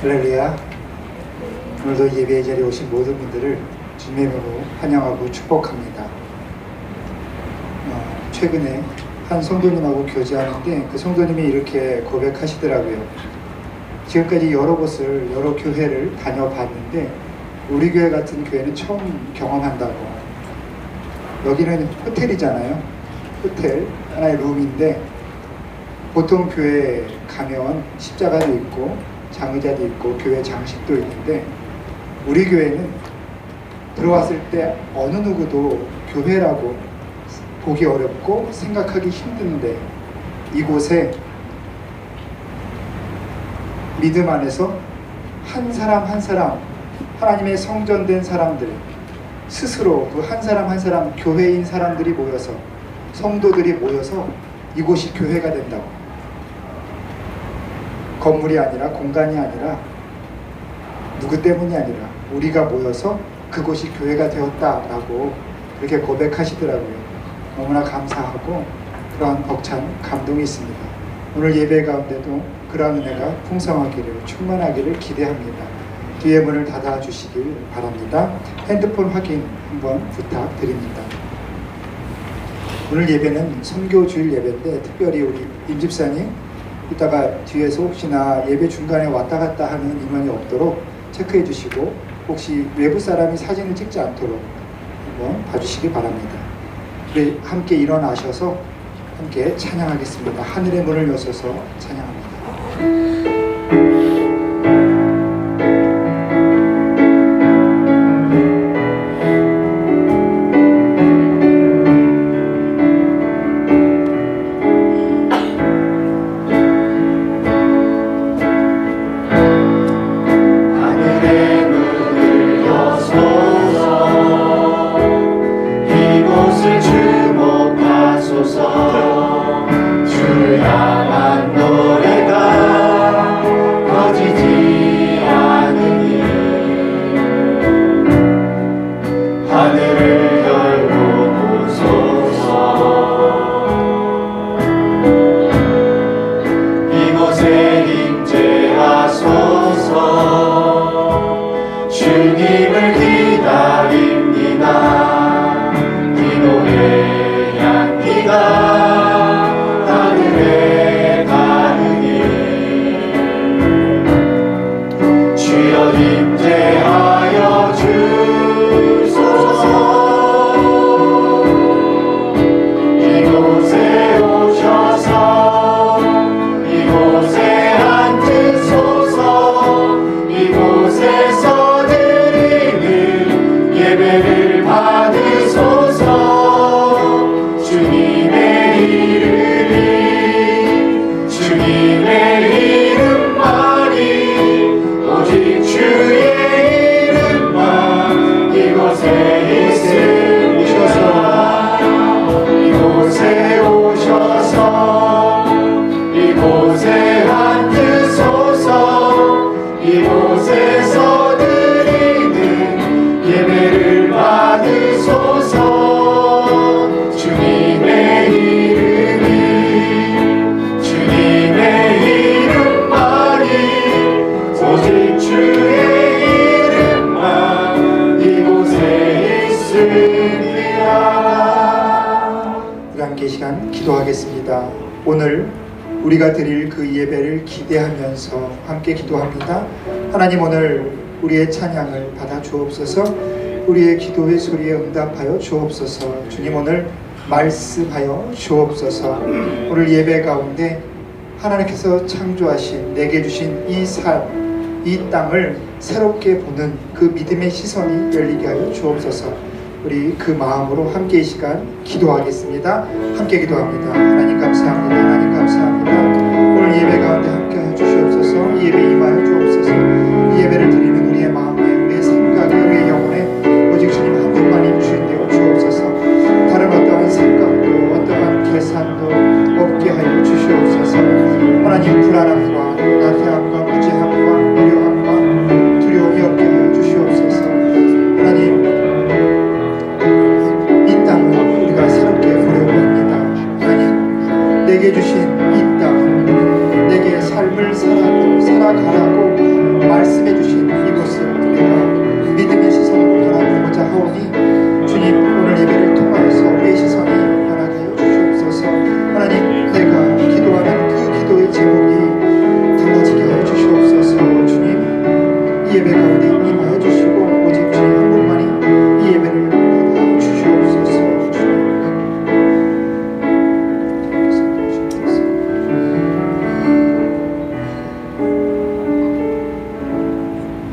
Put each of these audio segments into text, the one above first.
할렐루야. 오늘도 예배의 자리에 오신 모든 분들을 주님의 이름으로 환영하고 축복합니다. 최근에 한 성도님하고 교제하는데 그 성도님이 이렇게 고백하시더라고요. 지금까지 여러 곳을, 여러 교회를 다녀봤는데 우리 교회 같은 교회는 처음 경험한다고. 여기는 호텔이잖아요. 호텔, 하나의 룸인데 보통 교회 가면 십자가도 있고 장의자도 있고 교회 장식도 있는데 우리 교회는 들어왔을 때 어느 누구도 교회라고 보기 어렵고 생각하기 힘든데 이곳에 믿음 안에서 한 사람 한 사람 하나님의 성전된 사람들 스스로 그 한 사람 한 사람 교회인 사람들이 모여서 성도들이 모여서 이곳이 교회가 된다고. 건물이 아니라 공간이 아니라 누구 때문이 아니라 우리가 모여서 그곳이 교회가 되었다라고 그렇게 고백하시더라고요. 너무나 감사하고 그러한 벅찬 감동이 있습니다. 오늘 예배 가운데도 그러한 은혜가 풍성하기를 충만하기를 기대합니다. 뒤에 문을 닫아주시길 바랍니다. 핸드폰 확인 한번 부탁드립니다. 오늘 예배는 선교주일 예배인데 특별히 우리 임집사님 이따가 뒤에서 혹시나 예배 중간에 왔다 갔다 하는 인원이 없도록 체크해 주시고 혹시 외부 사람이 사진을 찍지 않도록 한번 봐주시기 바랍니다. 우리 함께 일어나셔서 함께 찬양하겠습니다. 하늘의 문을 여셔서 찬양합니다. 기도하겠습니다. 오늘 우리가 드릴 그 예배를 기대하면서 함께 기도합니다. 하나님, 오늘 우리의 찬양을 받아 주옵소서. 우리의 기도의 소리에 응답하여 주옵소서. 주님, 오늘 말씀하여 주옵소서. 오늘 예배 가운데 하나님께서 창조하신 내게 주신 이 삶, 이 땅을 새롭게 보는 그 믿음의 시선이 열리게 하여 주옵소서. 우리 그 마음으로 함께 이 시간 기도하겠습니다. 함께 기도합니다. 하나님 감사합니다. 하나님 감사합니다. 오늘 예배 가운데 함께 해주시옵소서. 이 예배 임하여 주옵소서. 이 예배를 드리는 우리의 마음에, 우리의 생각에, 우리의 영혼에 오직 주님 한 분만이 주인 되어 주옵소서. 다른 어떠한 생각도 어떠한 계산도 없게 하여 주시옵소서. 하나님, 불안함과 나태함과 무지함과 무료함과 두려움이 없게 하여 주시옵소서. 하나님, 내게 주신 이 땅, 내게 삶을 살아가라고 말씀해 주신 이곳을 우리가 믿음의 시선으로 바라보고자 하오니 주님 오늘 예배를 통하여서 우리의 시선이 변하게 하여 주시옵소서. 하나님 내가 기도하는 그 기도의 제목이 달라지게 하여 주시옵소서. 주님 이 예배 가운데 임하여 주시고 오직 주님 한 분만이 이 예배를 받아 주시옵소서.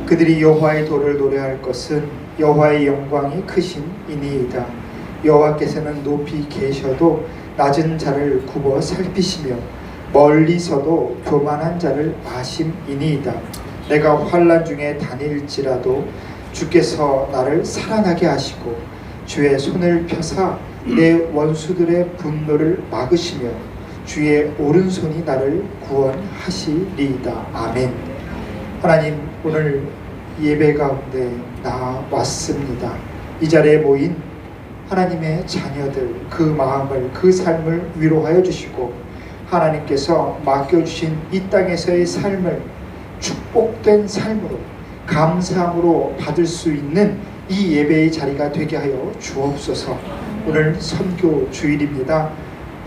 그들이 여호와의 도를 노래할 것은 여호와의 영광이 크신 이니이다. 여호와께서는 높이 계셔도 낮은 자를 굽어 살피시며 멀리서도 교만한 자를 아심이니이다. 내가 환난 중에 다닐지라도 주께서 나를 살아나게 하시고 주의 손을 펴사 내 원수들의 분노를 막으시며 주의 오른손이 나를 구원하시리이다. 아멘. 하나님 오늘 예배 가운데 나왔습니다. 이 자리에 모인 하나님의 자녀들 그 마음을 그 삶을 위로하여 주시고 하나님께서 맡겨주신 이 땅에서의 삶을 축복된 삶으로 감사함으로 받을 수 있는 이 예배의 자리가 되게 하여 주옵소서. 오늘 선교 주일입니다.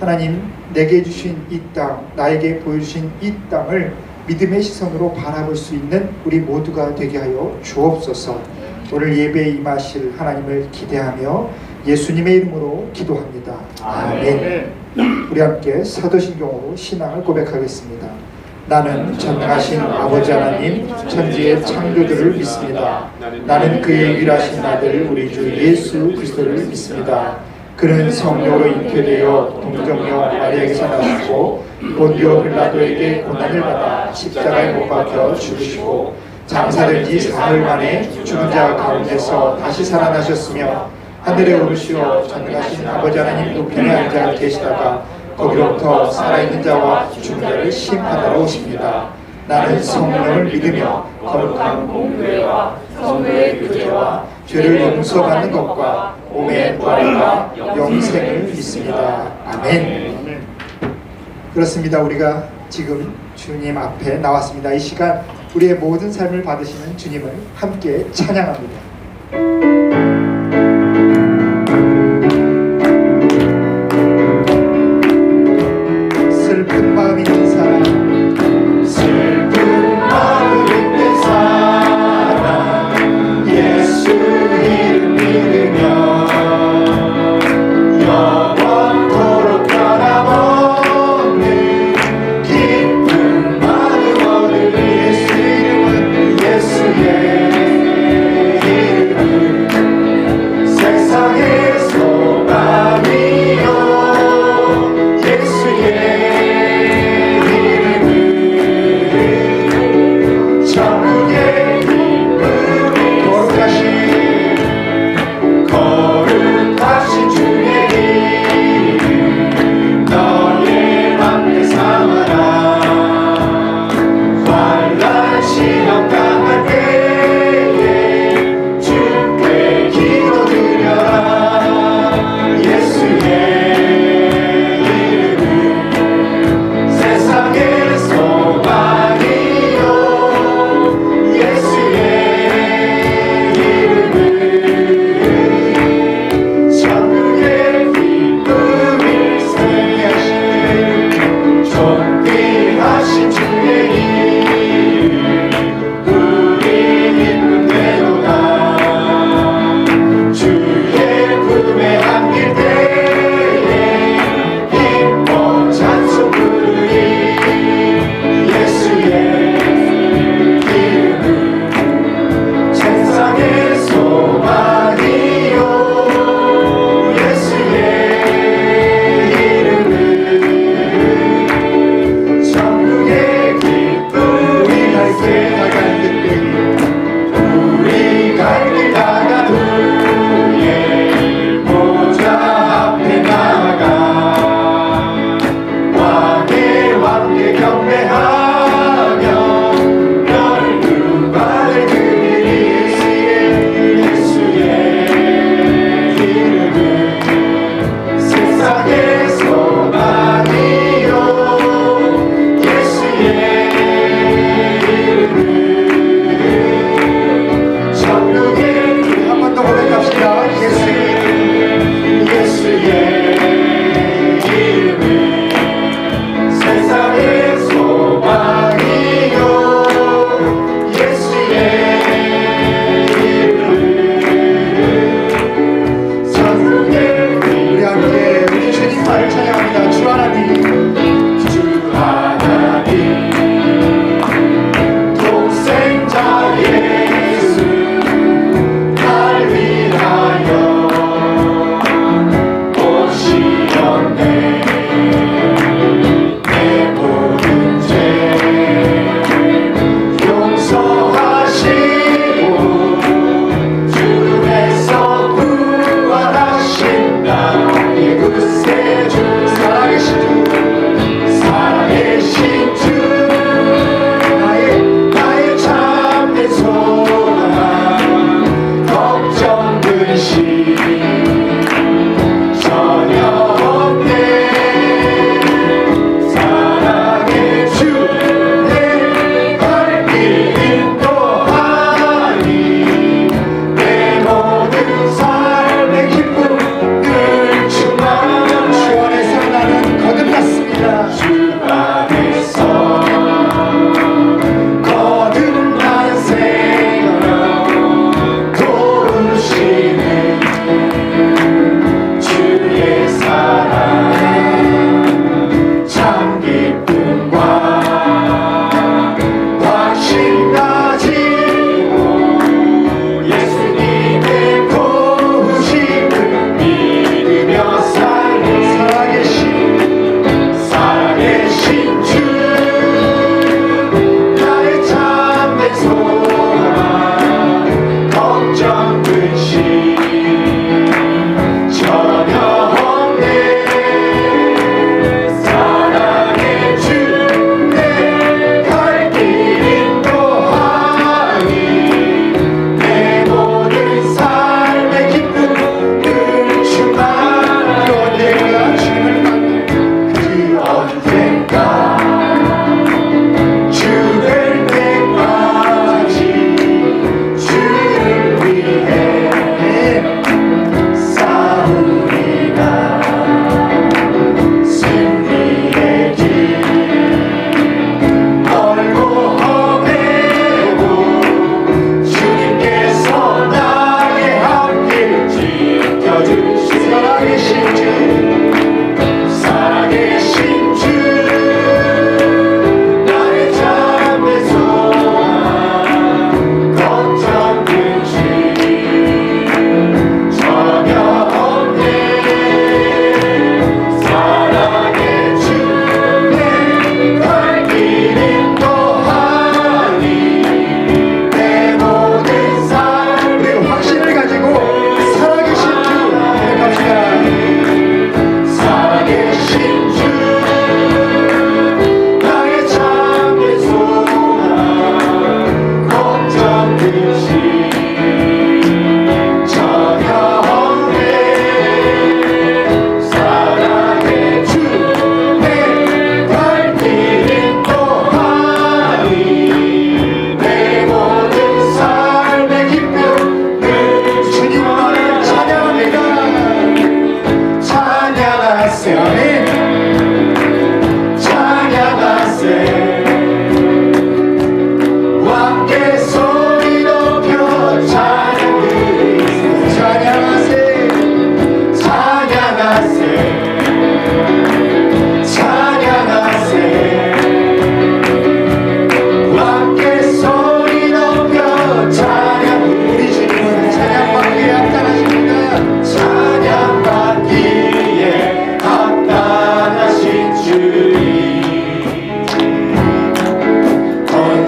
하나님 내게 주신 이 땅 나에게 보여주신 이 땅을 믿음의 시선으로 바라볼 수 있는 우리 모두가 되게 하여 주옵소서. 오늘 예배에 임하실 하나님을 기대하며 예수님의 이름으로 기도합니다. 아멘. 우리 함께 사도신경으로 신앙을 고백하겠습니다. 나는 전능하신 아버지 하나님 천지의 창조주를 믿습니다. 나는 그의 유일하신 아들 우리 주 예수 그리스도를 믿습니다. 그는 성령으로 잉태되어 동정녀 마리아에게서 나시고 본디오 빌라도에게 고난을 받아 십자가에 못 박혀 죽으시고 장사된 지 사흘 만에 죽은 자 가운데서 다시 살아나셨으며 하늘에 오르시어 전능하신 아버지 하나님 우편에 앉아 계시다가 거기로부터 살아있는 자와 죽은 자를 심판하러 오십니다. 나는 성령을 믿으며 거룩한 공회와 성도의 교제와 죄를 용서받는 것과 몸의 부활과 영생을 믿습니다. 아멘. 그렇습니다. 우리가 지금 주님 앞에 나왔습니다. 이 시간 우리의 모든 삶을 받으시는 주님을 함께 찬양합니다. 슬픈 마음 있는 사람, 슬픈 마음 있는 사람, 예수 이름 믿으며 영원토록 변함없는 기쁜 마음 얻을 예수 이름은 예수의 이름은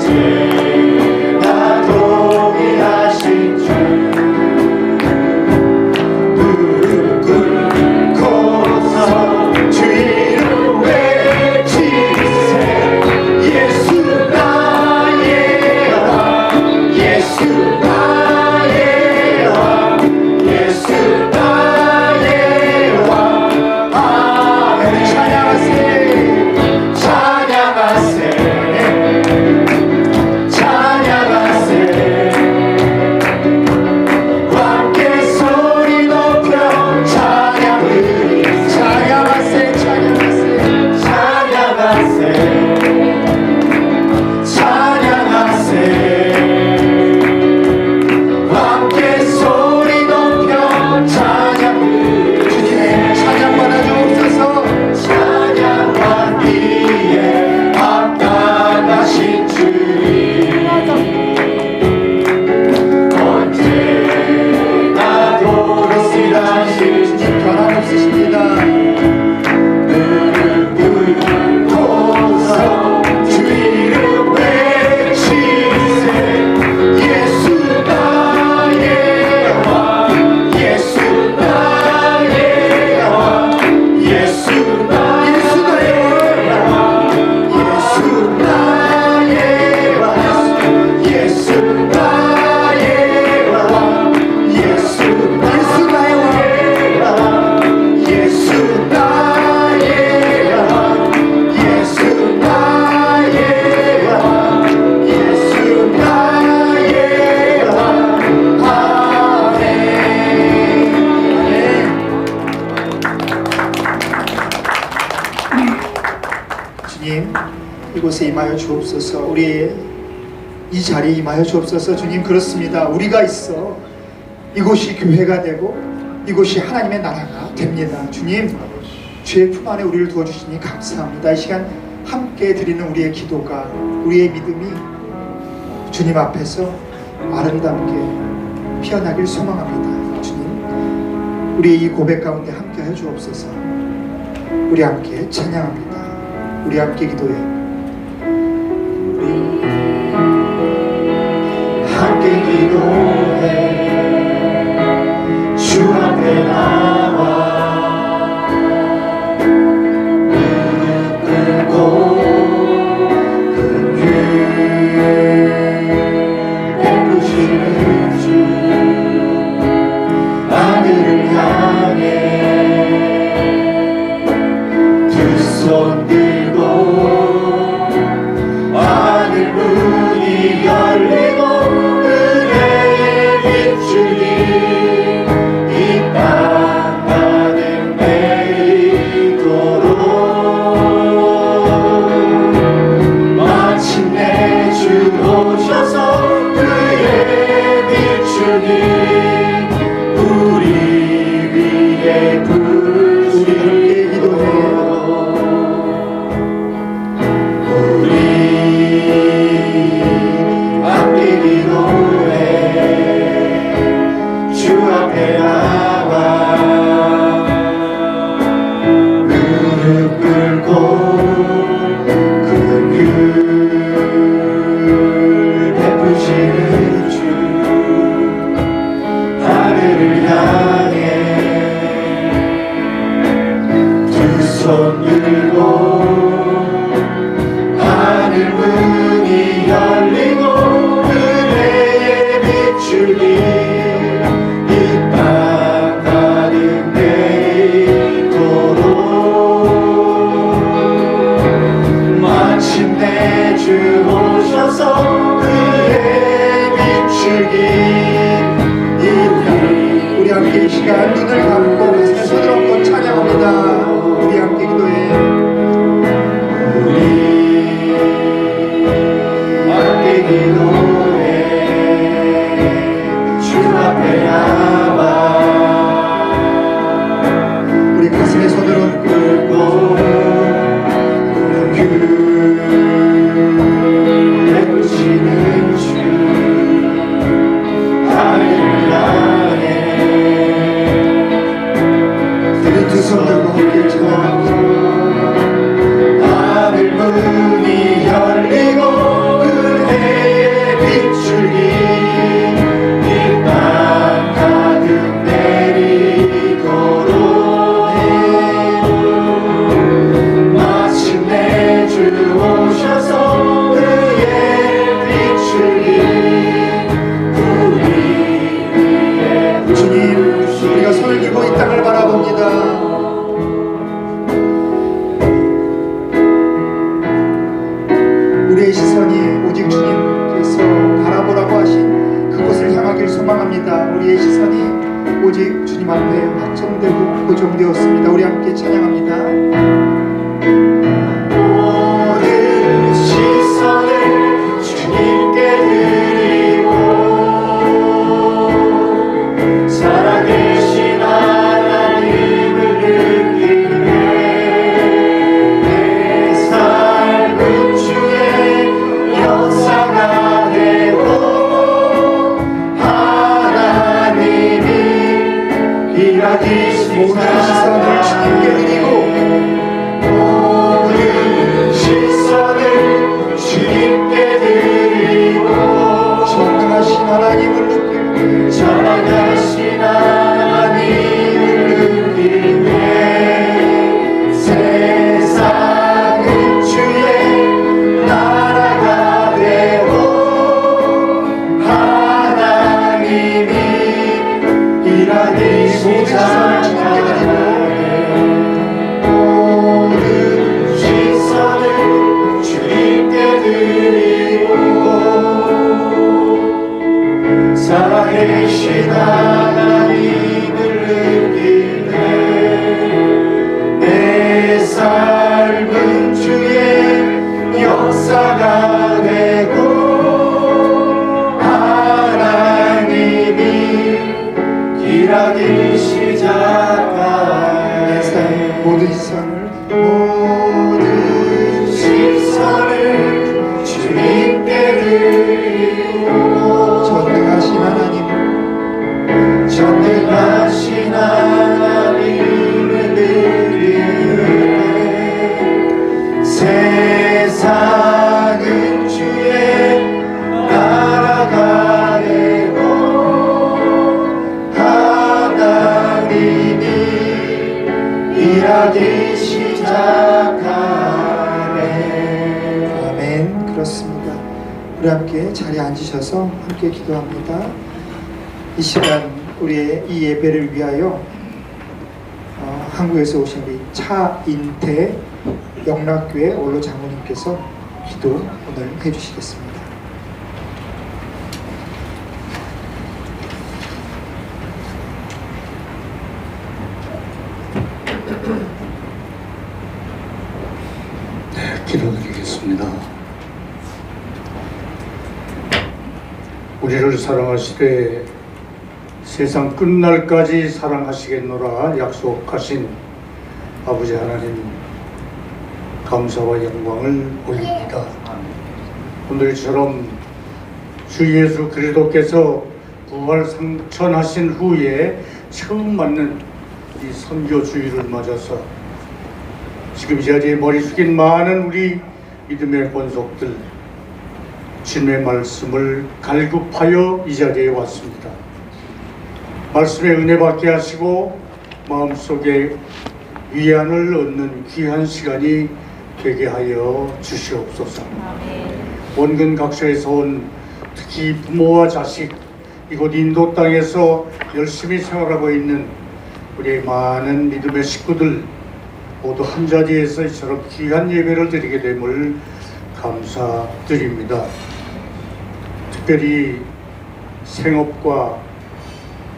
언제나 동의하신 주 무릎 꿇고서 주 이름 외치세 예수 나의 왕 예수 나의 왕 예수 나의 왕 아멘 찬양하세 찬양하세 찬양하세 함께 소리 높여 찬양하리 찬양하세 찬양하세 찬양하세 찬양하세 함께 소리 높여 찬양 주님 찬양 받아주옵소서 찬양 받기에 합당하신 주님 언제나 동일하신 주님 변함없으십니다. 무릎 꿇고서 주 이름 외치세 예수 나의 왕 예수 나의 왕 예수 나의 왕 예수 나의 왕 예수 나의 왕 예수 나의 왕 예수 나의 왕 예수 나의 왕 예수 나의 왕 아멘 주님 이곳에 임하여 주옵소서. 우리의 이 자리에 임하여 주옵소서. 주님 그렇습니다. 우리가 있어 이곳이 교회가 되고 이곳이 하나님의 나라가 됩니다. 주님 주의 품 안에 우리를 두어주시니 감사합니다. 이 시간 함께 드리는 우리의 기도가 우리의 믿음이 주님 앞에서 아름답게 피어나길 소망합니다. 주님 우리의 이 고백 가운데 함께하여 주옵소서. 우리 함께 찬양합니다. 우리 함께 기도해. 함께 기도해 주 앞에 나와 무릎 꿇고 긍휼 베푸시는 주 하늘을 향해 두 손 들고 하늘 문이 열리고 은혜의 빛줄이 이 땅 가득 내리도록 마침내 주 오셔서 그의 빛줄이 우리 위에 부시게 기도해요. 우리 함께 기도해 주 앞에 나와 무릎 꿇고 긍휼 베푸시는 주 하늘을 향해 두 손 들고 하늘 문이 열리고 은혜의 빛줄이 이 땅 가득 내리도록 마침내 주 오셔서 그의 빛줄이 우리 함께 이 시간 눈을 감고 가슴에 손을 얹고 찬양합니다. 우리 함께 기도해. 우리 함께 기도해 주 앞에 나와 우리 가슴에 손을 얹고 꿇고 긍휼 베푸시는 주 하늘을 향해 우리 두 손 들고 함께 찬양합니다. 하늘 문이 열리고 은혜 소망합니다. 우리의 시선이 오직 주님 앞에 확정되고 고정되었습니다. 우리 함께 찬양합니다. 모든 시선을 주님께 드리고 살아계신 하나님을 느끼네. 내 삶은 주의 역사가 되고 하나님이 일하기 모든 시선을 주님께 드리고 모든 시선을 주님께 드리고 전능하신 하나님을 느끼고 전능하신 하나님을 느끼네. 세상은 주의 나라가 되고 하나님이 일하기 시작하네. 모든 시선을 주님께 드리고 살아계신 하나님을 느끼네. 내 삶은 주의 역사가 되고 하나님이 일하기 시작하네. 모든 시선을 모든 시선을 주님께 드리고 전능하신 하나님을 전능하신 하나님을 느끼네. 세상은 주의 나라가 되고 하나님이 일하기 시작하네. 아멘. 그렇습니다. 우리 함께 자리에 앉으셔서 함께 기도합니다. 이 시간 우리의 이 예배를 위하여 한국에서 오신 우리 차인태 영락교회 원로 장로님께서 기도 오늘 해주시겠습니다. 기도드리겠습니다. 우리를 사랑하시되 세상 끝날까지 사랑하시겠노라 약속하신 아버지 하나님, 감사와 영광을 올립니다. 오늘처럼 주 예수 그리스도께서 부활 상천하신 후에 처음 맞는 이 선교 주일을 맞아서 지금 이 자리에 머리 숙인 많은 우리 믿음의 권속들, 주님의 말씀을 갈급하여 이 자리에 왔습니다. 말씀의 은혜 받게 하시고 마음속에 위안을 얻는 귀한 시간이 되게 하여 주시옵소서. 원근 각처에서 온 특히 부모와 자식, 이곳 인도 땅에서 열심히 생활하고 있는 우리 많은 믿음의 식구들 모두 한자리에서 이처럼 귀한 예배를 드리게 됨을 감사드립니다. 특별히 생업과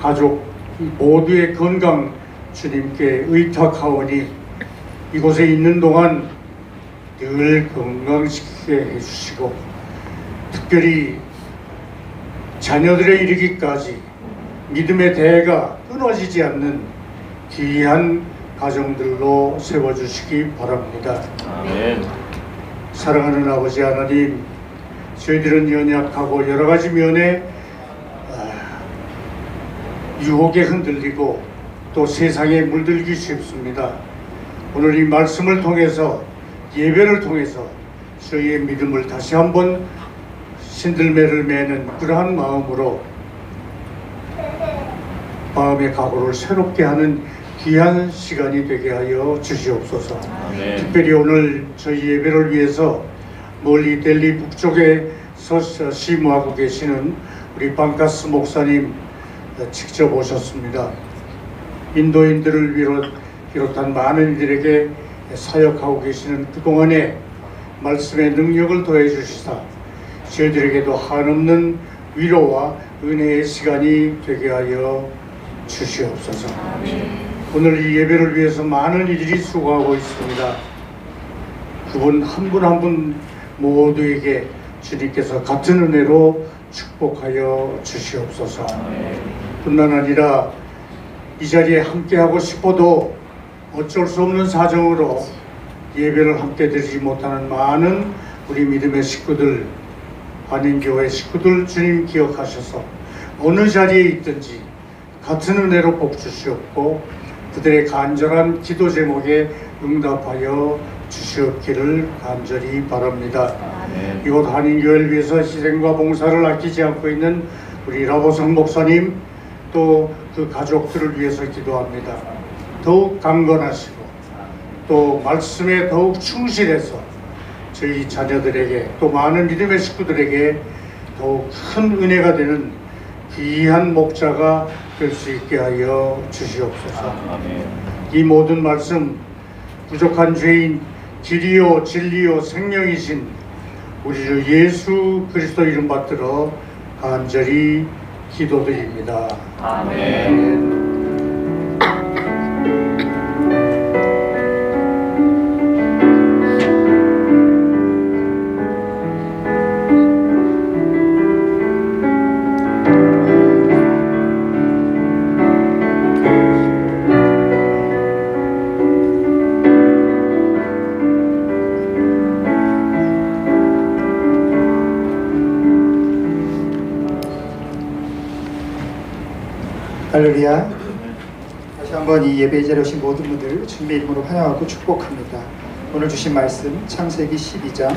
가족 모두의 건강 주님께 의탁하오니 이곳에 있는 동안 늘 건강시키게 해주시고 특별히 자녀들에 이르기까지 믿음의 대가 끊어지지 않는 귀한 가정들로 세워주시기 바랍니다. 아멘. 사랑하는 아버지 하나님, 저희들은 연약하고 여러 가지 면에 유혹에 흔들리고 또 세상에 물들기 쉽습니다. 오늘 이 말씀을 통해서 예배를 통해서 저희의 믿음을 다시 한번 신들매를 매는 그러한 마음으로 마음의 각오를 새롭게 하는 귀한 시간이 되게 하여 주시옵소서. 아멘. 특별히 오늘 저희 예배를 위해서 멀리 델리 북쪽에서 심호하고 계시는 우리 방카스 목사님 직접 오셨습니다. 인도인들을 비롯한 많은 이들에게 사역하고 계시는 그동안에 말씀의 능력을 더해 주시사 저희들에게도 한없는 위로와 은혜의 시간이 되게 하여 주시옵소서. 오늘 이 예배를 위해서 많은 이들이 수고하고 있습니다. 그분 한 분 한 분 모두에게 주님께서 같은 은혜로 축복하여 주시옵소서. 뿐만 아니라 이 자리에 함께하고 싶어도 어쩔 수 없는 사정으로 예배를 함께 드리지 못하는 많은 우리 믿음의 식구들, 한인교회 식구들 주님 기억하셔서 어느 자리에 있든지 같은 은혜로 복 주시옵고 그들의 간절한 기도 제목에 응답하여 주시옵기를 간절히 바랍니다. 이곳 한인교회를 위해서 희생과 봉사를 아끼지 않고 있는 우리 라보성 목사님 또 그 가족들을 위해서 기도합니다. 더욱 강건하시고 또 말씀에 더욱 충실해서 저희 자녀들에게 또 많은 믿음의 식구들에게 더욱 큰 은혜가 되는 귀한 목자가 될 수 있게 하여 주시옵소서. 이 모든 말씀 부족한 죄인 길이요 진리요 생명이신 우리 주 예수 그리스도 이름 받들어 간절히 기도드립니다. 아멘. 할렐루야. 다시 한번 이 예배에 자리에 오신 모든 분들 주님의 이름으로 환영하고 축복합니다. 오늘 주신 말씀 창세기 12장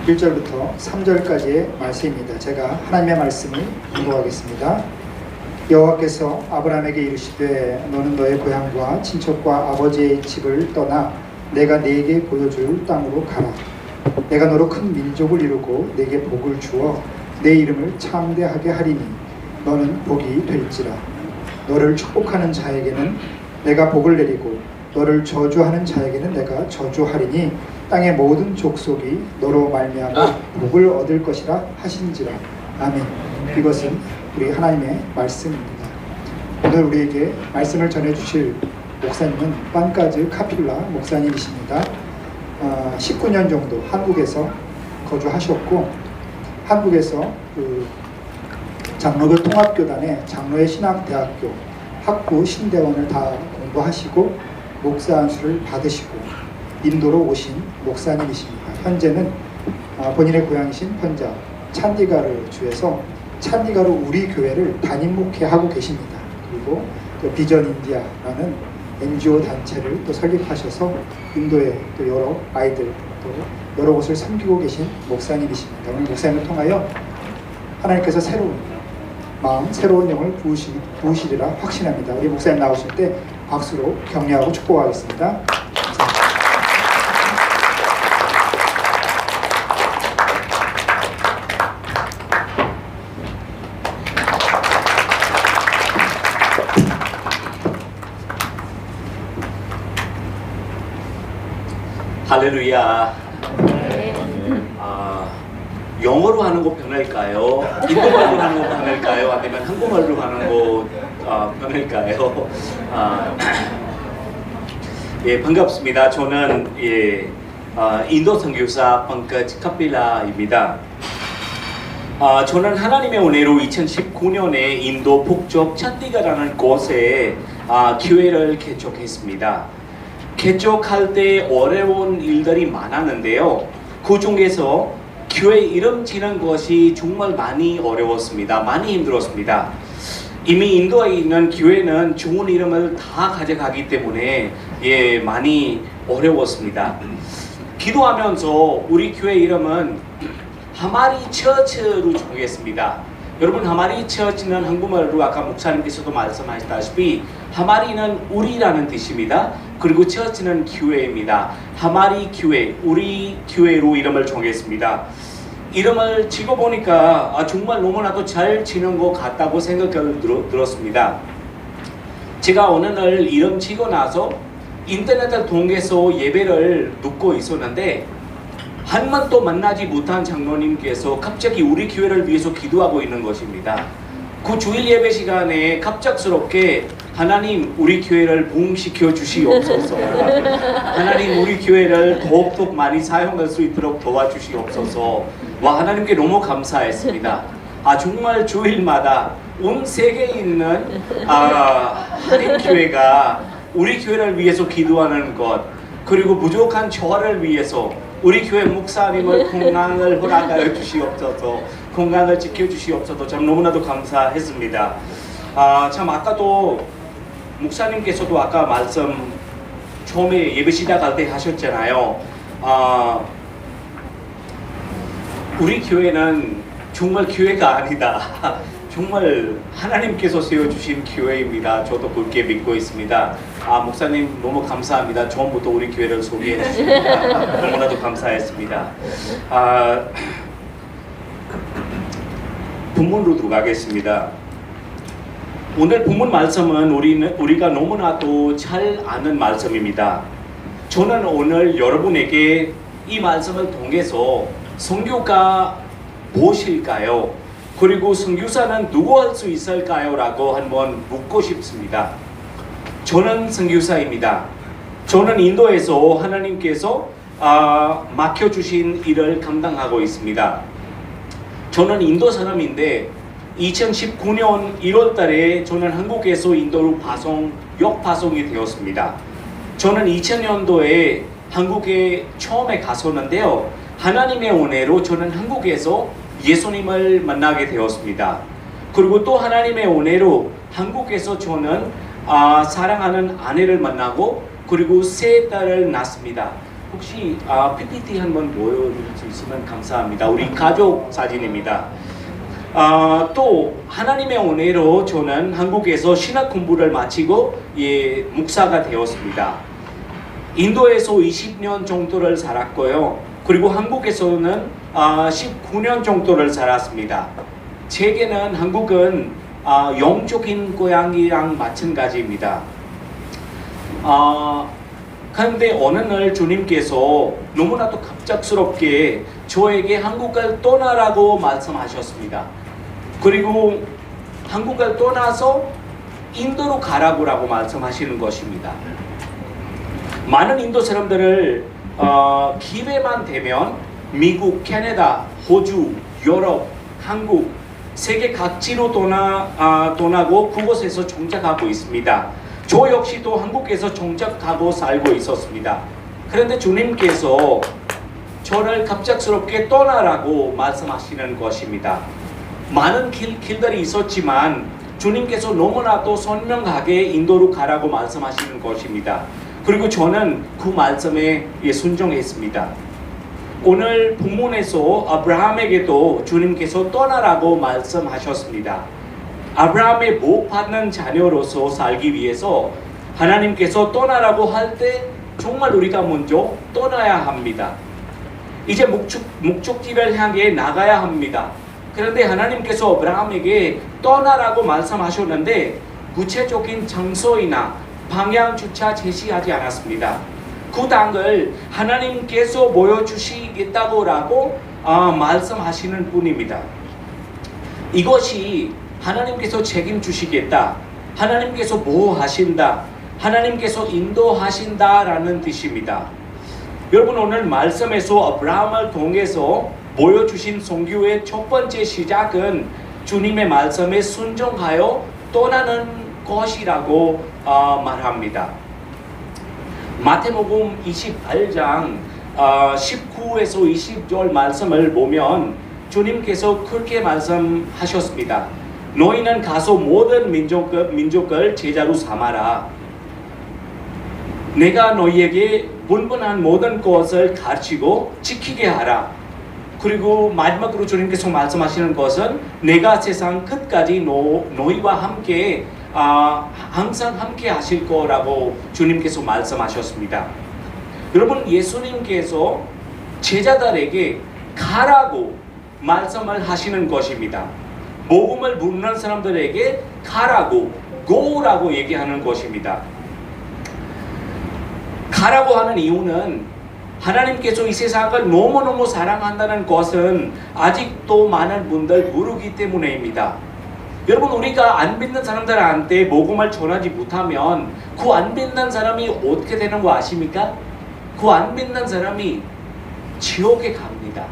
1절부터 3절까지의 말씀입니다. 제가 하나님의 말씀을 인도하겠습니다. 여호와께서 아브라함에게 이르시되 너는 너의 고향과 친척과 아버지의 집을 떠나 내가 네게 보여줄 땅으로 가라. 내가 너로 큰 민족을 이루고 네게 복을 주어 내 이름을 창대하게 하리니 너는 복이 될지라. 너를 축복하는 자에게는 내가 복을 내리고 너를 저주하는 자에게는 내가 저주하리니 땅의 모든 족속이 너로 말미암아 복을 얻을 것이라 하신지라. 아멘. 이것은 우리 하나님의 말씀입니다. 오늘 우리에게 말씀을 전해주실 목사님은 반까즈 카필라 목사님이십니다. 19년 정도 한국에서 거주하셨고 한국에서 장로교 통합교단의 장로의 신학대학교 학부 신대원을 다 공부하시고 목사 안수를 받으시고 인도로 오신 목사님이십니다. 현재는 본인의 고향이신 펀잡 찬디가르 주에서 찬디가르 우리 교회를 담임 목회하고 계십니다. 그리고 또 비전 인디아라는 NGO 단체를 또 설립하셔서 인도의 또 여러 아이들 또 여러 곳을 섬기고 계신 목사님이십니다. 오늘 목사님을 통하여 하나님께서 새로운 마음, 새로운 영을 부으시리라 확신합니다. 우리 목사님 나오실 때 박수로 격려하고 축복하겠습니다. 할렐루야. 영어로 하는 거 편할까요? 인도말로 하는 거 편할까요? 아니면 한국말로 하는 거 편할까요? 예, 반갑습니다. 저는 인도 선교사 반까즈 카필라입니다. 저는 하나님의 은혜로 2019년에 인도 북쪽 찬디가라는 곳에 교회를 개척했습니다. 개척할 때 어려운 일들이 많았는데요. 그 중에서 교회 이름 지는 것이 정말 많이 어려웠습니다. 많이 힘들었습니다. 이미 인도에 있는 교회는 좋은 이름을 다 가져가기 때문에 많이 어려웠습니다. 기도하면서 우리 교회 이름은 하마리 처치로 정했습니다. 여러분, 하마리 처치는 한국말로 아까 목사님께서도 말씀하셨다시피 하마리는 우리라는 뜻입니다. 그리고 처치는 교회입니다. 하마리 교회, 우리 교회로 이름을 정했습니다. 이름을 지고 보니까 정말 너무나도 잘 지는 것 같다고 생각을 들었습니다. 제가 어느 날 이름 지고 나서 인터넷을 통해서 예배를 듣고 있었는데 한 번도 만나지 못한 장로님께서 갑자기 우리 교회를 위해서 기도하고 있는 것입니다. 그 주일 예배 시간에 갑작스럽게 하나님 우리 교회를 부흥시켜 주시옵소서. 하나님 우리 교회를 더욱더 많이 사용할 수 있도록 도와주시옵소서. 와, 하나님께 너무 감사했습니다. 정말 주일마다 온 세계에 있는 한인교회가 우리 교회를 위해서 기도하는 것, 그리고 부족한 저를 위해서 우리 교회 목사님을 건강을 허락하여 주시옵소서, 건강을 지켜주시옵소서. 참 너무나도 감사했습니다. 참 아까도 목사님께서도 아까 말씀 처음에 예배 시작할 때 하셨잖아요. 우리 교회는 정말 교회가 아니다. 정말 하나님께서 세워주신 교회입니다. 저도 그렇게 믿고 있습니다. 목사님 너무 감사합니다. 처음부터 우리 교회를 소개해 주시니까 너무나도 감사했습니다. 본문으로 들어가겠습니다. 오늘 본문 말씀은 우리가 너무나도 잘 아는 말씀입니다. 저는 오늘 여러분에게 이 말씀을 통해서 선교가 무엇일까요? 그리고 선교사는 누구 할 수 있을까요? 라고 한번 묻고 싶습니다. 저는 선교사입니다. 저는 인도에서 하나님께서 맡겨주신 일을 감당하고 있습니다. 저는 인도 사람인데 2019년 1월 달에 저는 한국에서 인도로 역파송이 되었습니다. 저는 2000년도에 한국에 처음에 갔었는데요. 하나님의 은혜로 저는 한국에서 예수님을 만나게 되었습니다. 그리고 또 하나님의 은혜로 한국에서 저는 사랑하는 아내를 만나고 그리고 세 딸을 낳습니다. 혹시 PPT 한번 보여줄 수 있으면 감사합니다. 우리 가족 사진입니다. 또 하나님의 은혜로 저는 한국에서 신학 공부를 마치고 목사가 되었습니다. 인도에서 20년 정도를 살았고요. 그리고 한국에서는 19년 정도를 살았습니다. 제게는 한국은 영적인 고향이랑 마찬가지입니다. 그런데 어느 날 주님께서 너무나도 갑작스럽게 저에게 한국을 떠나라고 말씀하셨습니다. 그리고 한국을 떠나서 인도로 가라고 말씀하시는 것입니다. 많은 인도 사람들을 기회만 되면 미국, 캐나다, 호주, 유럽, 한국, 세계 각지로 떠나고 그곳에서 정착하고 있습니다. 저 역시도 한국에서 정착하고 살고 있었습니다. 그런데 주님께서 저를 갑작스럽게 떠나라고 말씀하시는 것입니다. 많은 길들이 있었지만 주님께서 너무나도 선명하게 인도로 가라고 말씀하시는 것입니다. 그리고 저는 그 말씀에 순종했습니다. 오늘 본문에서 아브라함에게도 주님께서 떠나라고 말씀하셨습니다. 아브라함의 못 받는 자녀로서 살기 위해서 하나님께서 떠나라고 할 때 정말 우리가 먼저 떠나야 합니다. 이제 목적지를 향해 나가야 합니다. 그런데 하나님께서 아브라함에게 떠나라고 말씀하셨는데 구체적인 장소이나 방향조차 제시하지 않았습니다. 그 땅을 하나님께서 보여주시겠다고 말씀하시는 분입니다. 이것이 하나님께서 책임주시겠다, 하나님께서 보호하신다, 하나님께서 인도하신다라는 뜻입니다. 여러분, 오늘 말씀에서 아브라함을 통해서 보여주신 선교의 첫 번째 시작은 주님의 말씀에 순종하여 떠나는 것이라고 말합니다. 마태복음 28장 19에서 20절 말씀을 보면 주님께서 그렇게 말씀하셨습니다. 너희는 가서 모든 민족을 제자로 삼아라. 내가 너희에게 분분한 모든 것을 가르치고 지키게 하라. 그리고 마지막으로 주님께서 말씀하시는 것은 내가 세상 끝까지 너희와 함께 항상 함께 하실 거라고 주님께서 말씀하셨습니다. 여러분, 예수님께서 제자들에게 가라고 말씀을 하시는 것입니다. 복음을 묻는 사람들에게 가라고, go라고 얘기하는 것입니다. 가라고 하는 이유는 하나님께서 이 세상을 너무너무 사랑한다는 것은 아직도 많은 분들 모르기 때문에입니다. 여러분, 우리가 안 믿는 사람들한테 복음을 전하지 못하면 그 안 믿는 사람이 어떻게 되는 거 아십니까? 그 안 믿는 사람이 지옥에 갑니다.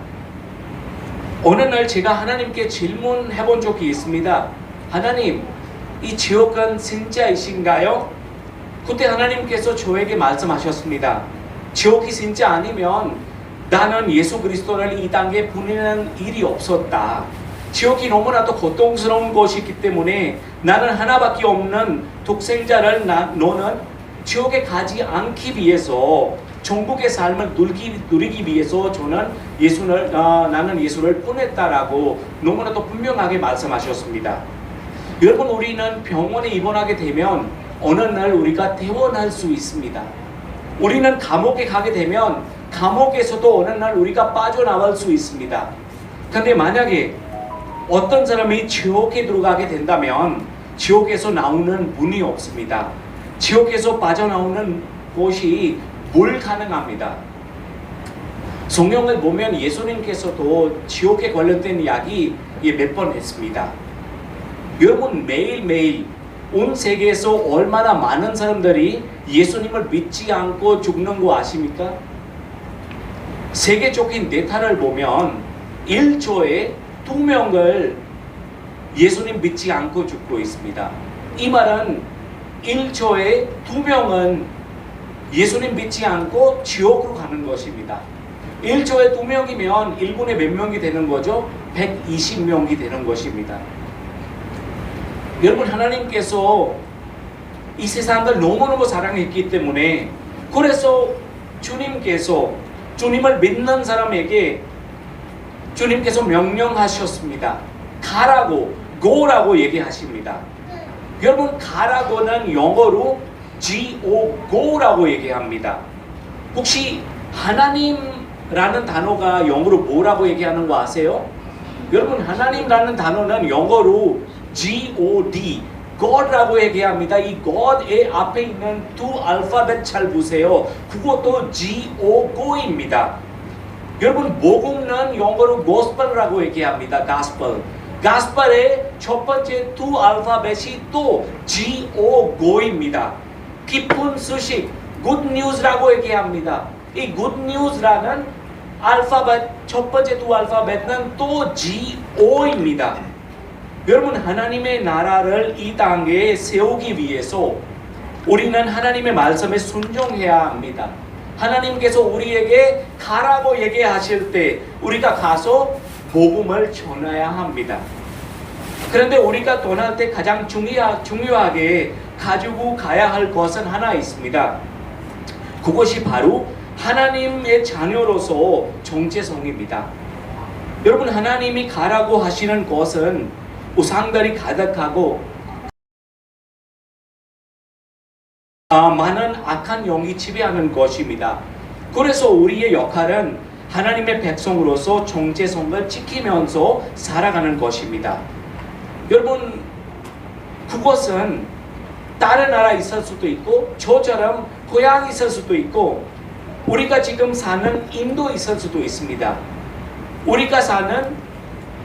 어느 날 제가 하나님께 질문해 본 적이 있습니다. 하나님, 이 지옥은 진짜이신가요? 그때 하나님께서 저에게 말씀하셨습니다. 지옥이 진짜 아니면 나는 예수 그리스도를 이 땅에 보내는 일이 없었다. 지옥이 너무나도 고통스러운 것이기 때문에 나는 하나밖에 없는 독생자를 너는 지옥에 가지 않기 위해서 천국의 삶을 누리기 위해서 나는 예수를 보냈다라고 너무나도 분명하게 말씀하셨습니다. 여러분, 우리는 병원에 입원하게 되면 어느 날 우리가 퇴원할 수 있습니다. 우리는 감옥에 가게 되면 감옥에서도 어느 날 우리가 빠져나올 수 있습니다. 그런데 만약에 어떤 사람이 지옥에 들어가게 된다면 지옥에서 나오는 문이 없습니다. 지옥에서 빠져나오는 곳이 불가능합니다. 성경을 보면 예수님께서도 지옥에 관련된 이야기 몇 번 했습니다. 여러분, 매일매일 온 세계에서 얼마나 많은 사람들이 예수님을 믿지 않고 죽는 거 아십니까? 세계적인 데이터를 보면 1조에 2명을 예수님 믿지 않고 죽고 있습니다. 이 말은 1조에 2명은 예수님 믿지 않고 지옥으로 가는 것입니다. 1조에 2명이면 1분에 몇 명이 되는 거죠? 120명이 되는 것입니다. 여러분, 하나님께서 이 세상을 너무너무 사랑했기 때문에 그래서 주님을 믿는 사람에게 주님께서 명령하셨습니다. 가라고, go라고 얘기하십니다. 여러분, 가라고는 영어로 go라고 얘기합니다. 혹시 하나님라는 단어가 영어로 뭐라고 얘기하는 거 아세요? 여러분, 하나님라는 단어는 영어로 God, God라고 얘기합니다. 이 God의 앞에 있는 두 알파벳 잘 보세요. 그것도 Go입니다. 여러분, 복음은 영어로 Gospel라고 얘기합니다. Gospel. Gospel의 첫 번째 두 알파벳이 또 Go입니다. 기쁜 소식, Good News라고 얘기합니다. 이 Good News라는 알파벳, 첫 번째 두 알파벳은 또 Go입니다. 여러분, 하나님의 나라를 이 땅에 세우기 위해서 우리는 하나님의 말씀에 순종해야 합니다. 하나님께서 우리에게 가라고 얘기하실 때 우리가 가서 복음을 전해야 합니다. 그런데 우리가 떠날 때 가장 중요하게 가지고 가야 할 것은 하나 있습니다. 그것이 바로 하나님의 자녀로서 정체성입니다. 여러분, 하나님이 가라고 하시는 것은 우상들이 가득하고 많은 악한 영이 지배하는 것입니다. 그래서 우리의 역할은 하나님의 백성으로서 정체성을 지키면서 살아가는 것입니다. 여러분, 그것은 다른 나라에 있을 수도 있고 저처럼 고향에 있을 수도 있고 우리가 지금 사는 인도에 있을 수도 있습니다. 우리가 사는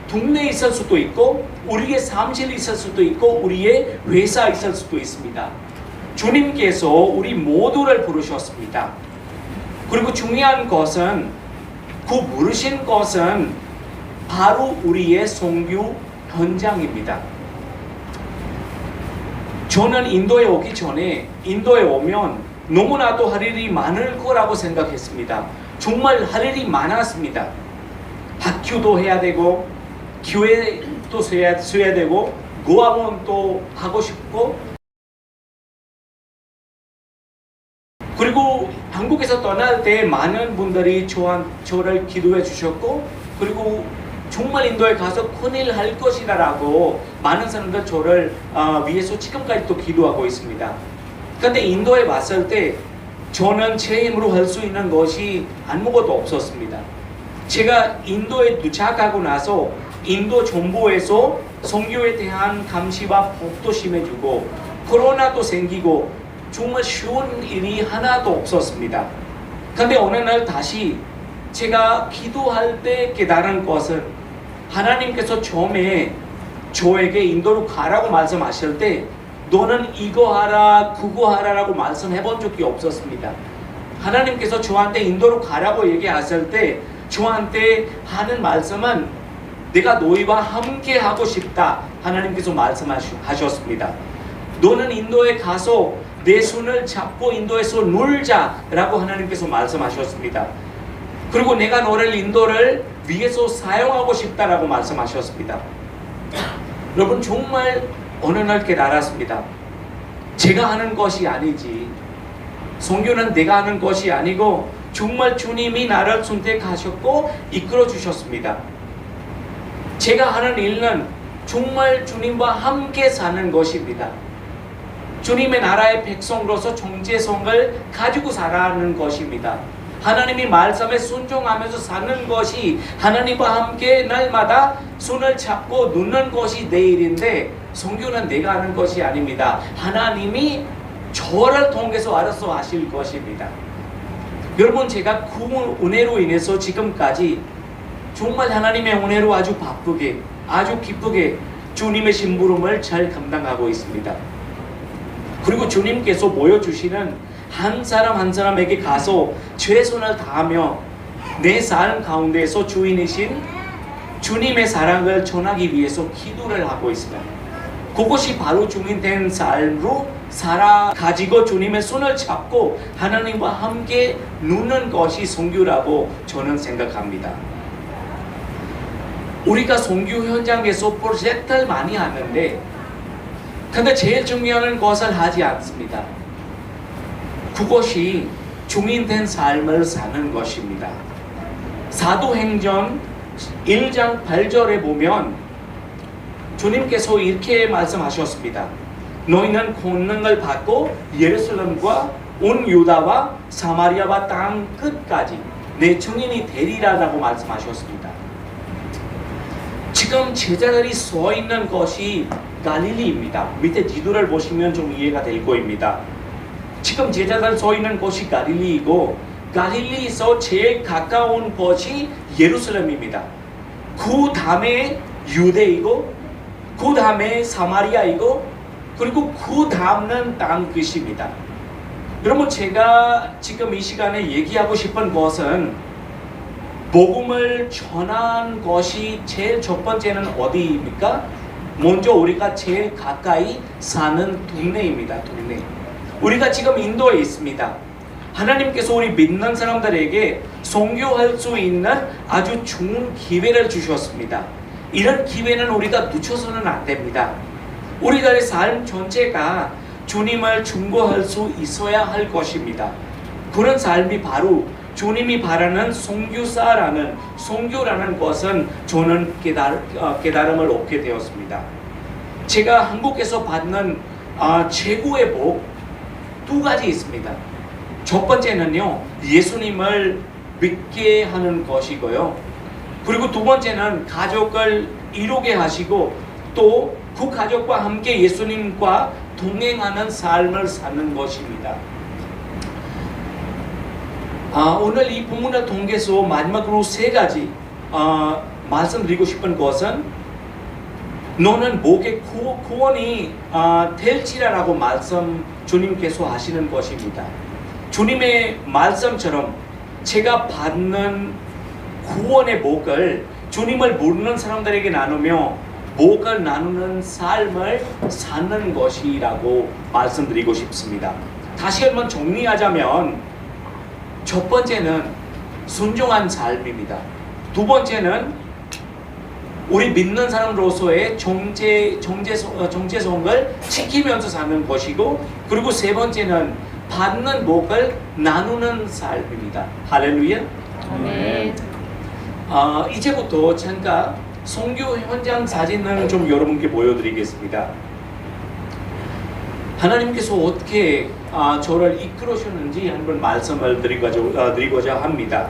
동네에 있을 수도 있고 우리의 사무실에 있을 수도 있고 우리의 회사에 있을 수도 있습니다. 주님께서 우리 모두를 부르셨습니다. 그리고 중요한 것은 그 부르신 것은 바로 우리의 선교 현장입니다. 저는 인도에 오기 전에 인도에 오면 너무나도 할 일이 많을 거라고 생각했습니다. 정말 할 일이 많았습니다. 학교도 해야 되고 교회도 써야 되고 고아원도 하고 싶고 그리고 한국에서 떠날 때 많은 분들이 저를 기도해 주셨고 그리고 정말 인도에 가서 큰일 할 것이라고 많은 사람들 저를 위해서 지금까지도 기도하고 있습니다. 그런데 인도에 왔을 때 저는 제 힘으로 할 수 있는 것이 아무것도 없었습니다. 제가 인도에 도착하고 나서 인도 정부에서 선교에 대한 감시와 법도 심해지고 코로나도 생기고 정말 쉬운 일이 하나도 없었습니다. 근데 어느 날 다시 제가 기도할 때 깨달은 것은 하나님께서 처음에 저에게 인도로 가라고 말씀하실 때 너는 이거 하라 그거 하라라고 말씀해 본 적이 없었습니다. 하나님께서 저한테 인도로 가라고 얘기하실 때 저한테 하는 말씀은 내가 너희와 함께 하고 싶다. 하나님께서 말씀하셨습니다. 너는 인도에 가서 내 손을 잡고 인도에서 놀자라고 하나님께서 말씀하셨습니다. 그리고 내가 너를 인도를 위해서 사용하고 싶다라고 말씀하셨습니다. 여러분 정말 어느 날 깨달았습니다. 제가 하는 것이 아니지. 선교는 내가 하는 것이 아니고 정말 주님이 나를 선택하셨고 이끌어 주셨습니다. 제가 하는 일은 정말 주님과 함께 사는 것입니다. 주님의 나라의 백성으로서 정체성을 가지고 살아가는 것입니다. 하나님이 말씀에 순종하면서 사는 것이 하나님과 함께 날마다 손을 잡고 눕는 것이 내 일인데 선교는 내가 하는 것이 아닙니다. 하나님이 저를 통해서 알아서 하실 것입니다. 여러분 제가 그 은혜로 인해서 지금까지 정말 하나님의 은혜로 아주 바쁘게 아주 기쁘게 주님의 심부름을 잘 감당하고 있습니다. 그리고 주님께서 보여주시는 한 사람 한 사람에게 가서 최선을 다하며 내 삶 가운데서 주인이신 주님의 사랑을 전하기 위해서 기도를 하고 있습니다. 그것이 바로 주인된 삶으로 살아가지고 주님의 손을 잡고 하나님과 함께 누는 것이 선교라고 저는 생각합니다. 우리가 선교 현장에서 프로젝트를 많이 하는데 근데 제일 중요한 것을 하지 않습니다. 그것이 주인된 삶을 사는 것입니다. 사도행전 1장 8절에 보면 주님께서 이렇게 말씀하셨습니다. 너희는 권능을 받고 예루살렘과 온 유다와 사마리아와 땅 끝까지 내 증인이 되리라라고 말씀하셨습니다. 지금 제자들이 서 있는 것이 갈릴리입니다. 밑에 지도를 보시면 좀 이해가 될 거입니다. 지금 제자들 서 있는 곳이 갈릴리이고 갈릴리에서 제일 가까운 곳이 예루살렘입니다. 그 다음에 유대이고 그 다음에 사마리아이고 그리고 그 다음은 땅 끝입니다. 여러분 제가 지금 이 시간에 얘기하고 싶은 것은 복음을 전한 것이 제일 첫 번째는 어디입니까? 먼저 우리가 제일 가까이 사는 동네입니다. 동네. 우리가 지금 인도에 있습니다. 하나님께서 우리 믿는 사람들에게 선교할 수 있는 아주 좋은 기회를 주셨습니다. 이런 기회는 우리가 놓쳐서는 안 됩니다. 우리들의 삶 전체가 주님을 증거할 수 있어야 할 것입니다. 그런 삶이 바로 주님이 바라는 선교라는 것은 저는 깨달음을 얻게 되었습니다. 제가 한국에서 받는 최고의 복 두 가지 있습니다. 첫 번째는요, 예수님을 믿게 하는 것이고요. 그리고 두 번째는 가족을 이루게 하시고 또 그 가족과 함께 예수님과 동행하는 삶을 사는 것입니다. 오늘 이 본문을 통해서 마지막으로 세 가지 말씀드리고 싶은 것은 너는 목의 구원이 될지라라고 말씀 주님께서 하시는 것입니다. 주님의 말씀처럼 제가 받는 구원의 복을 주님을 모르는 사람들에게 나누며 복을 나누는 삶을 사는 것이라고 말씀드리고 싶습니다. 다시 한번 정리하자면 첫 번째는 순종한 삶입니다. 두 번째는 우리 믿는 사람으로서의 정체성을 지키면서 사는 것이고 그리고 세 번째는 받는 복을 나누는 삶입니다. 할렐루야. 아멘. 이제부터 잠깐 선교 현장 사진을 좀 여러분께 보여드리겠습니다. 하나님께서 어떻게 저를 이끌으셨는지 한번 말씀을 드리고자 합니다.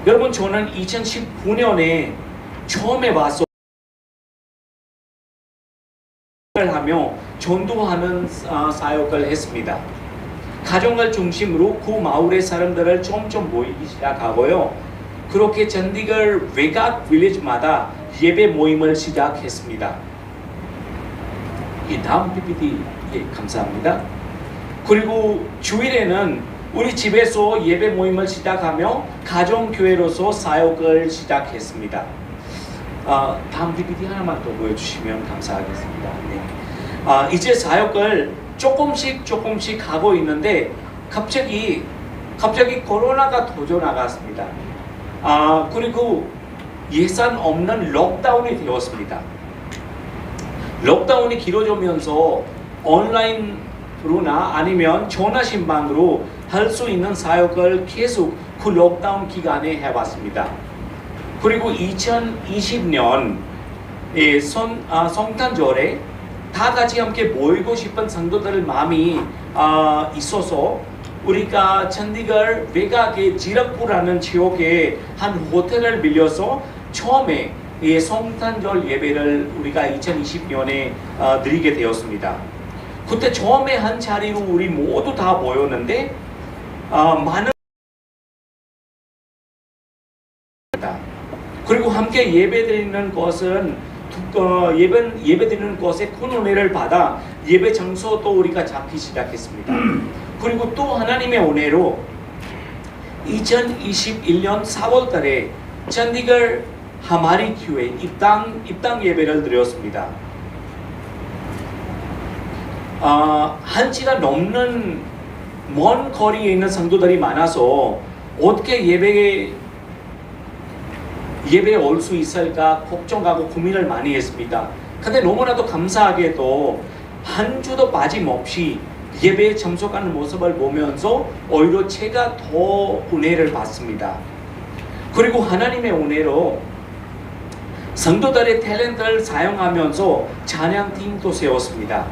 여러분 저는 2019년에 처음에 와서 하며 전도하는 사역을 했습니다. 가정을 중심으로 그 마을의 사람들을 점점 모이기 시작하고요. 그렇게 잔디걸 외곽 빌리지마다 예배 모임을 시작했습니다. 이 다음 PPT 감사합니다. 그리고 주일에는 우리 집에서 예배 모임을 시작하며 가정교회로서 사역을 시작했습니다. 다음 PPT 하나만 더 보여주시면 감사하겠습니다. 네. 이제 사역을 조금씩 하고 있는데 갑자기 코로나가 터져나갔습니다. 그리고 예산 없는 록다운이 되었습니다. 록다운이 길어지면서 온라인으로나 아니면 전화 신방으로 할 수 있는 사역을 계속 그 록다운 기간에 해왔습니다. 그리고 2020년 성탄절에 다 같이 함께 모이고 싶은 성도들 마음이 있어서 우리가 찬디걸 외곽의 지락부라는 지역에 한 호텔을 빌려서 처음에 성탄절 예배를 우리가 2020년에 드리게 되었습니다. 그때 처음에 한 자리로 우리 모두 다 모였는데 많은 그리고 함께 예배드리는 것은 예배드리는 것에 큰 은혜를 받아 예배 장소도 우리가 잡기 시작했습니다. 그리고 또 하나님의 은혜로 2021년 4월달에 찬디걸 하마리 교회 입당 예배를 드렸습니다. 한 시간 넘는 먼 거리에 있는 성도들이 많아서 어떻게 예배에 올 수 있을까 걱정하고 고민을 많이 했습니다. 근데 너무나도 감사하게도 한 주도 빠짐없이 예배에 참석하는 모습을 보면서 오히려 제가 더 은혜를 받습니다. 그리고 하나님의 은혜로 성도들의 탤런트를 사용하면서 찬양팀도 세웠습니다.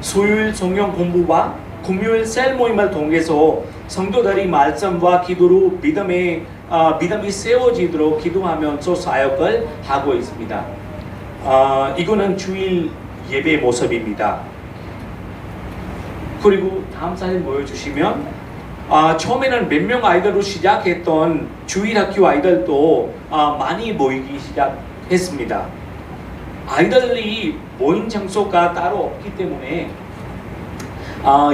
수요일 성경 공부와 금요일 셀 모임을 통해서 성도들이 말씀과 기도로 믿음이 세워지도록 기도하면서 사역을 하고 있습니다. 이거는 주일 예배 모습입니다. 그리고 다음 사진 보여주시면 처음에는 몇 명 아이들로 시작했던 주일 학교 아이들도 많이 모이기 시작했습니다. 아이들이 모인 장소가 따로 없기 때문에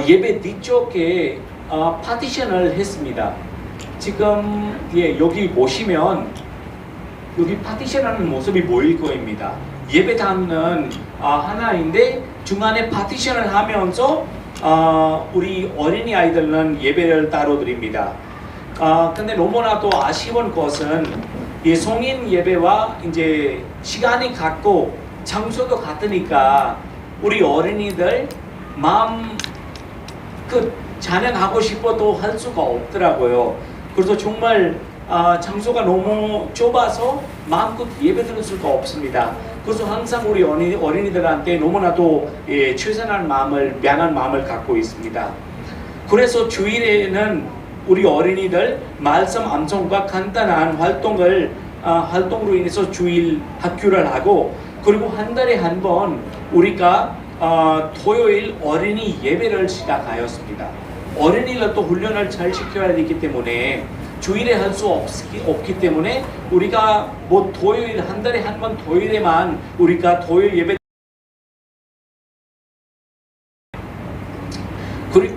예배 뒤쪽에 파티션을 했습니다. 지금 여기 보시면 여기 파티션하는 모습이 보일 거입니다. 예배당은 하나인데 중간에 파티션을 하면서 우리 어린이 아이들은 예배를 따로 드립니다. 근데 너무나도 아쉬운 것은 이 성인 예배와 이제 시간이 같고 장소도 같으니까 우리 어린이들 마음 찬양하고 싶어도 할 수가 없더라고요. 그래서 정말 장소가 너무 좁아서 마음껏 예배 드릴 수가 없습니다. 그래서 항상 우리 어린이들한테 너무나도 최선한 마음을, 미안한 마음을 갖고 있습니다. 그래서 주일에는 우리 어린이들 말씀 암송과 간단한 활동으로 인해서 주일 학교를 하고, 그리고 한 달에 한 번 우리가 토요일 어린이 예배를 시작하였습니다. 어린이들도 훈련을 잘 시켜야 되기 때문에 주일에 할 수 없기 때문에 우리가 뭐 토요일 한 달에 한 번 토요일에만 우리가 토요일 예배.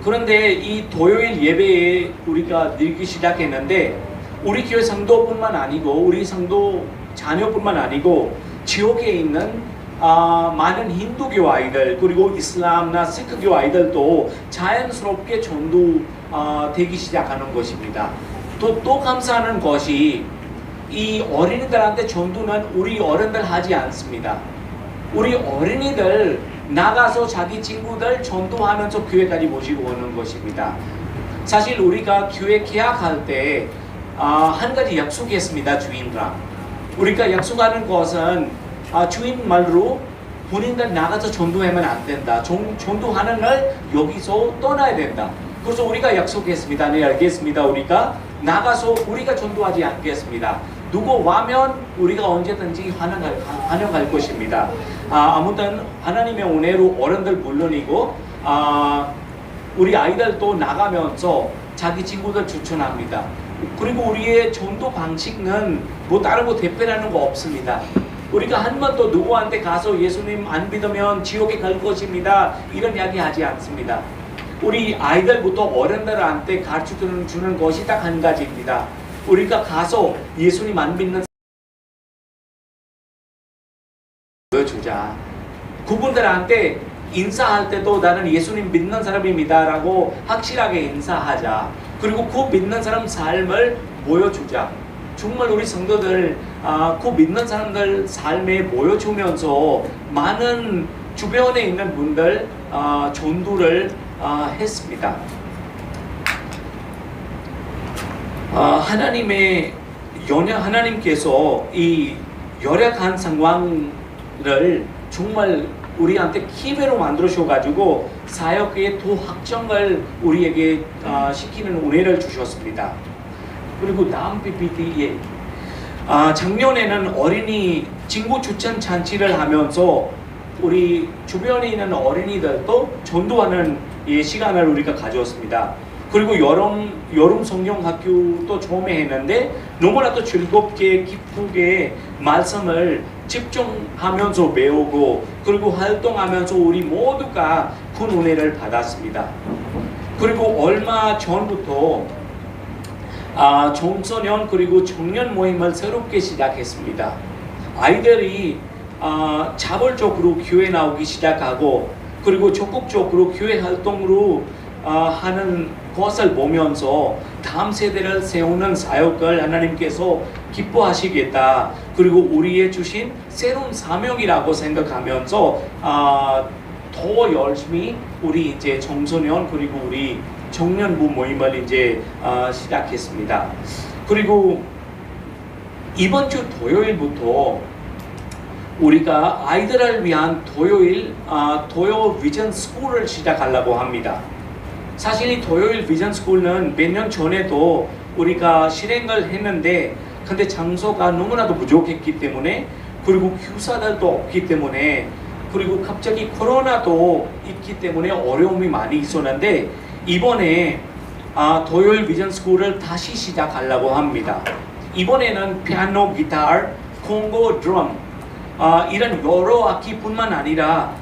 그런데 이 토요일 예배에 우리가 늘기 시작했는데 우리 교회 성도뿐만 아니고 우리 성도 자녀뿐만 아니고 지역에 있는 많은 힌두교 아이들 그리고 이슬람나 시크교 아이들도 자연스럽게 전도되기 시작하는 것입니다. 또 감사하는 것이 이 어린이들한테 전도는 우리 어른들 하지 않습니다. 우리 어린이들 나가서 자기 친구들 전도하면서 교회까지 모시고 오는 것입니다. 사실 우리가 교회 계약할 때 한 가지 약속했습니다. 주인과 우리가 약속하는 것은 주인 말로 본인들 나가서 전도하면 안 된다. 전도하는 날 여기서 떠나야 된다. 그래서 우리가 약속했습니다. 네, 알겠습니다. 우리가 나가서 우리가 전도하지 않겠습니다. 누구 와면 우리가 언제든지 환영할 것입니다. 아무튼 하나님의 은혜로 어른들 물론이고 우리 아이들도 나가면서 자기 친구들 추천합니다. 그리고 우리의 전도 방식은 뭐 다른 거 대표라는 거 없습니다. 우리가 한 번도 누구한테 가서 예수님 안 믿으면 지옥에 갈 것입니다, 이런 이야기 하지 않습니다. 우리 아이들부터 어른들한테 가르쳐 주는 것이 딱 한 가지입니다. 우리가 가서 예수님 안 믿는 보여주자. 그분들한테 인사할 때도 나는 예수님 믿는 사람입니다 라고 확실하게 인사하자. 그리고 그 믿는 사람 삶을 보여주자. 정말 우리 성도들 그 믿는 사람들 삶에 보여주면서 많은 주변에 있는 분들 전도를 했습니다. 하나님께서 이 열악한 상황을 정말 우리한테 기회로 만들어셔가지고 사역의 더 확정을 우리에게 시키는 은혜를 주셨습니다. 그리고 다음 PPT에 작년에는 어린이 친구 추천 잔치를 하면서 우리 주변에 있는 어린이들도 전도하는 시간을 우리가 가졌습니다. 그리고 여름 성경학교도 처음에 했는데 너무나도 즐겁게 기쁘게 말씀을 집중하면서 배우고 그리고 활동하면서 우리 모두가 큰 은혜를 받았습니다. 그리고 얼마 전부터 청소년 그리고 청년 모임을 새롭게 시작했습니다. 아이들이 자발적으로 교회 나오기 시작하고 그리고 적극적으로 교회 활동으로 하는 것을 보면서 다음 세대를 세우는 사역을 하나님께서 기뻐하시겠다. 그리고 우리의 주신 새로운 사명이라고 생각하면서 더 열심히 우리 이제 청소년 그리고 우리 청년부 모임을 이제 시작했습니다. 그리고 이번 주 토요일부터 우리가 아이들을 위한 토요일 비전 스쿨을 시작하려고 합니다. 사실 이 토요일 비전 스쿨은 몇 년 전에도 우리가 실행을 했는데 근데 장소가 너무나도 부족했기 때문에 그리고 교사들도 없기 때문에 그리고 갑자기 코로나도 있기 때문에 어려움이 많이 있었는데 이번에 토요일 비전 스쿨을 다시 시작하려고 합니다. 이번에는 피아노, 기타, 콩고, 드럼 이런 여러 악기뿐만 아니라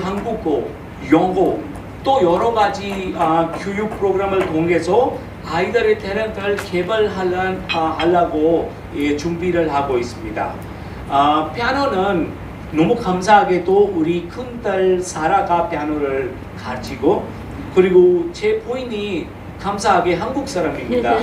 한국어, 영어 또 여러 가지 교육 프로그램을 통해서 아이들의 탤런트를 개발하려고 준비를 하고 있습니다. 피아노는 너무 감사하게도 우리 큰딸 사라가 피아노를 가르치고 그리고 제 부인이 감사하게 한국 사람입니다.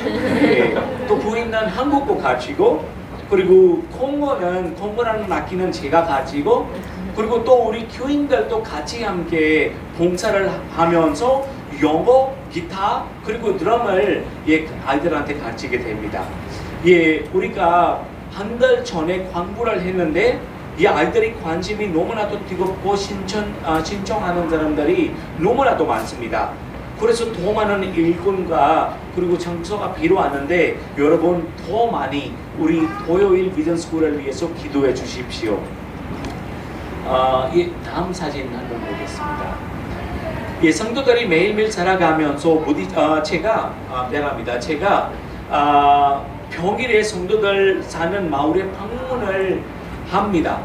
또 부인은 한국어 가르치고 그리고 콩고라는 악기는 제가 가르치고 그리고 또 우리 교인들도 같이 함께 봉사를 하면서 영어, 기타 그리고 드럼을 아이들한테 가르치게 됩니다. 우리가 한 달 전에 광고를 했는데 이 아이들이 관심이 너무나도 뜨겁고 신청하는 사람들이 너무나도 많습니다. 그래서 더 많은 일꾼과 그리고 장소가 필요하는데 여러분 더 많이 우리 토요일 비전 스쿨을 위해서 기도해 주십시오. 다음 사진 한번 보겠습니다. 성도들이 매일매일 살아가면서 제가 평일에 성도들 사는 마을에 방문을 합니다.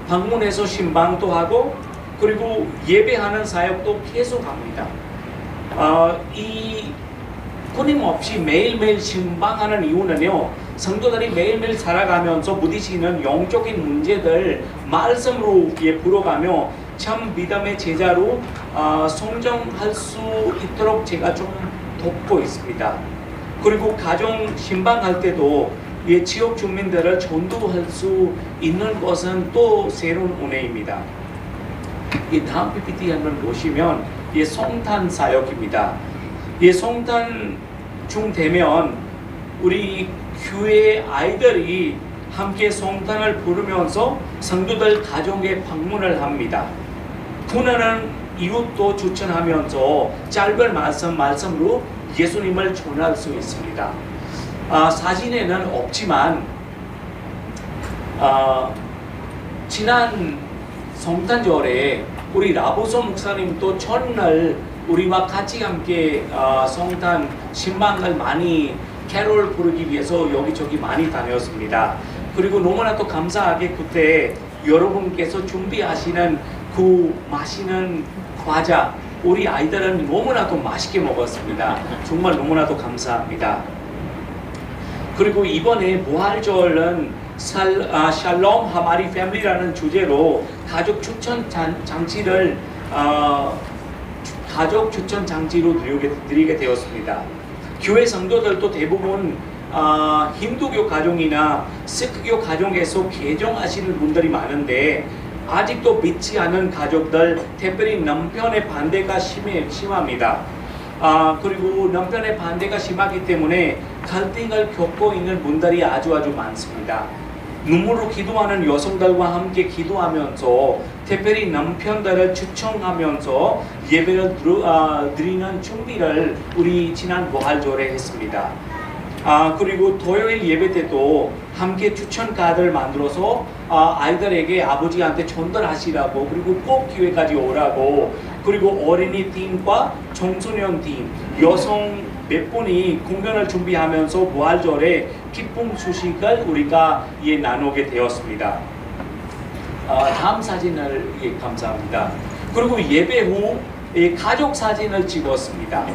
방문해서 신방도 하고 그리고 예배하는 사역도 계속합니다. 이 끊임없이 매일매일 신방하는 이유는요, 성도들이 매일매일 살아가면서 부딪히는 영적인 문제들 말씀으로 풀어가며 참 믿음의 제자로 성장할 수 있도록 제가 좀 돕고 있습니다. 그리고 가정 신방할 때도 지역 주민들을 전도할 수 있는 것은 또 새로운 은혜입니다. 다음 PPT 한번 보시면 성탄 사역입니다. 성탄 중 되면 우리 교회 아이들이 함께 성탄을 부르면서 성도들 가정에 방문을 합니다. 군하는 이웃도 추천하면서 짧은 말씀으로 예수님을 전할 수 있습니다. 사진에는 없지만 지난 성탄절에 우리 라보소 목사님도 첫날 우리와 같이 함께 성탄 신방을 많이 캐롤 부르기 위해서 여기저기 많이 다녔습니다. 그리고 너무나도 감사하게 그때 여러분께서 준비하시는 그 맛있는 과자 우리 아이들은 너무나도 맛있게 먹었습니다. 정말 너무나도 감사합니다. 그리고 이번에 부활절은 샬롬 하마리 패밀리라는 주제로 가족 추천 장치를 가족 추천 장치로 드리게 되었습니다. 교회 성도들도 대부분 힌두교 가정이나 시크교 가정에서 개종하시는 분들이 많은데 아직도 믿지 않은 가족들, 특별히 남편의 반대가 심합니다. 그리고 남편의 반대가 심하기 때문에 갈등을 겪고 있는 분들이 아주 많습니다. 눈물로 기도하는 여성들과 함께 기도하면서 특별히 남편들을 추천하면서 예배를 드리는 준비를 우리 지난 부활절에 했습니다. 그리고 토요일 예배 때도 함께 추천 카드를 만들어서 아이들에게 아버지한테 전달하시라고, 그리고 꼭 기회까지 오라고, 그리고 어린이 팀과 청소년 팀, 여성 몇 분이 공연을 준비하면서 부활절에 기쁨 소식을 우리가 나누게 되었습니다. 다음 사진을 감사합니다. 그리고 예배 후 가족 사진을 찍었습니다.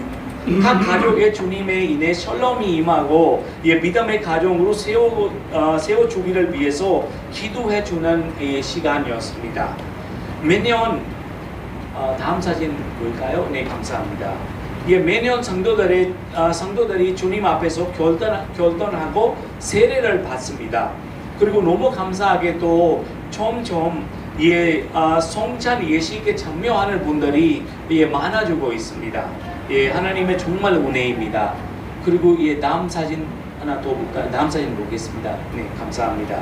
각 가족의 주님의 인해 샬롬이 임하고 믿음의 가정으로 세워주기를 위해서 기도해주는 시간이었습니다. 매년 다음 사진 볼까요? 네, 감사합니다. 매년 성도들이 주님 앞에서 결단하고 세례를 받습니다. 그리고 너무 감사하게도 점점 성찬 예식에 참여하는 분들이 많아지고 있습니다. 하나님의 정말 은혜입니다. 그리고 다음 사진 하나 더 볼까요? 다음 사진 보겠습니다. 네, 감사합니다.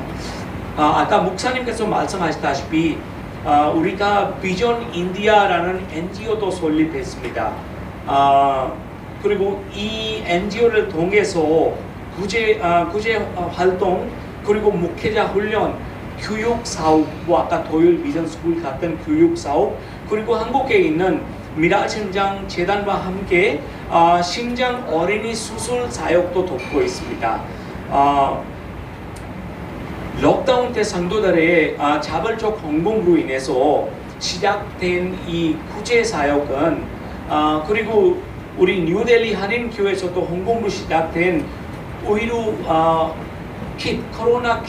아까 목사님께서 말씀하셨다시피 우리가 비전 인디아라는 NGO도 설립했습니다. 그리고 이 NGO를 통해서 구제 활동, 그리고 목회자 훈련, 교육 사업, 아까 도율 비전 스쿨 같은 교육 사업, 그리고 한국에 있는 미랄 심장 재단과 함께 심장 어린이 수술 사역도 돕고 있습니다. 록다운 때 성도들의 자발적 헌금으로 인해서 시작된 이 구제 사역은 그리고 우리 뉴델리 한인 교회에서도 헌금으로 시작된 의료 킷, 코로나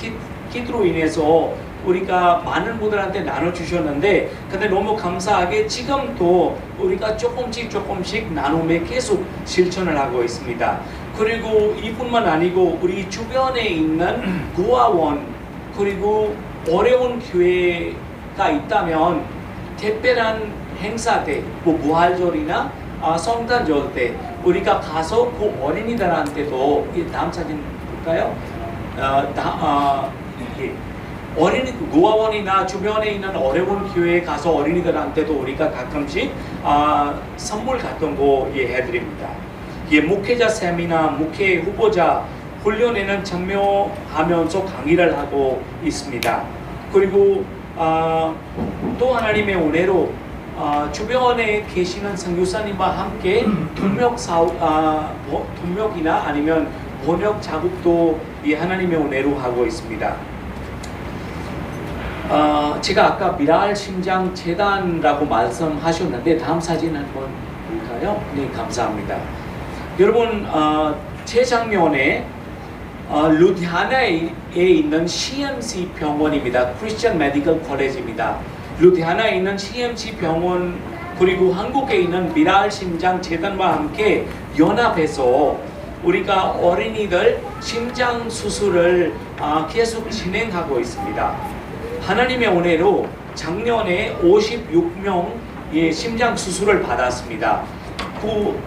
킷으로 인해서 우리가 많은 분들한테 나눠주셨는데, 근데 너무 감사하게 지금도 우리가 조금씩 나눔에 계속 실천을 하고 있습니다. 그리고 이뿐만 아니고 우리 주변에 있는 구화원, 그리고 어려운 교회가 있다면 특별한 행사 때, 부활절이나 성탄절 때 우리가 가서 그 어린이들한테도, 다음 사진 볼까요? 어린이 노아원이나 주변에 있는 어려운 교회에 가서 어린이들한테도 우리가 가끔씩 선물 같은 거 해드립니다. 목회자 세미나, 목회 후보자 훈련에는 참여하면서 강의를 하고 있습니다. 그리고 또 하나님의 은혜로 주변에 계시는 선교사님과 함께 통역이나 아니면 번역 작업도 하나님의 은혜로 하고 있습니다. 제가 아까 미랄 심장 재단이라고 말씀하셨는데 다음 사진 한번 볼까요? 네, 감사합니다. 여러분, 재작년에 루디아나에 있는 CMC 병원입니다. 크리스천 메디컬 컬리지입니다. 루디아나에 있는 CMC 병원, 그리고 한국에 있는 미랄 심장 재단과 함께 연합해서 우리가 어린이들 심장 수술을 계속 진행하고 있습니다. 하나님의 은혜로 작년에 56명 심장 수술을 받았습니다. 그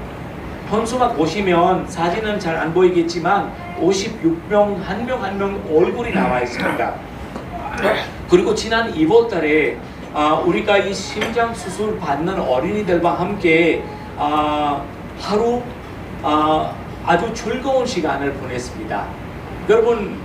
현수막 보시면 사진은 잘 안 보이겠지만 56명 한 명 한 명 얼굴이 나와 있습니다. 그리고 지난 2월 달에 우리가 이 심장 수술 받는 어린이들과 함께 하루 아주 즐거운 시간을 보냈습니다. 여러분,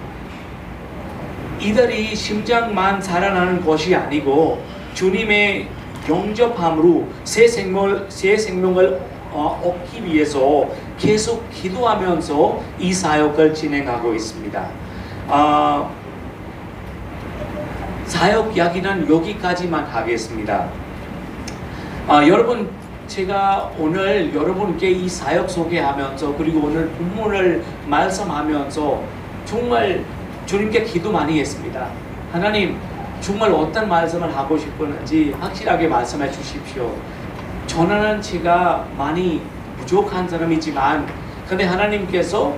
이들이 심장만 살아나는 것이 아니고 주님의 영접함으로 새 생명을 얻기 위해서 계속 기도하면서 이 사역을 진행하고 있습니다. 사역 이야기는 여기까지만 하겠습니다. 여러분, 제가 오늘 여러분께 이 사역 소개하면서 그리고 오늘 본문을 말씀하면서 정말 주님께 기도 많이 했습니다. 하나님, 정말 어떤 말씀을 하고 싶었는지 확실하게 말씀해 주십시오. 저는 제가 많이 부족한 사람이지만 근데 하나님께서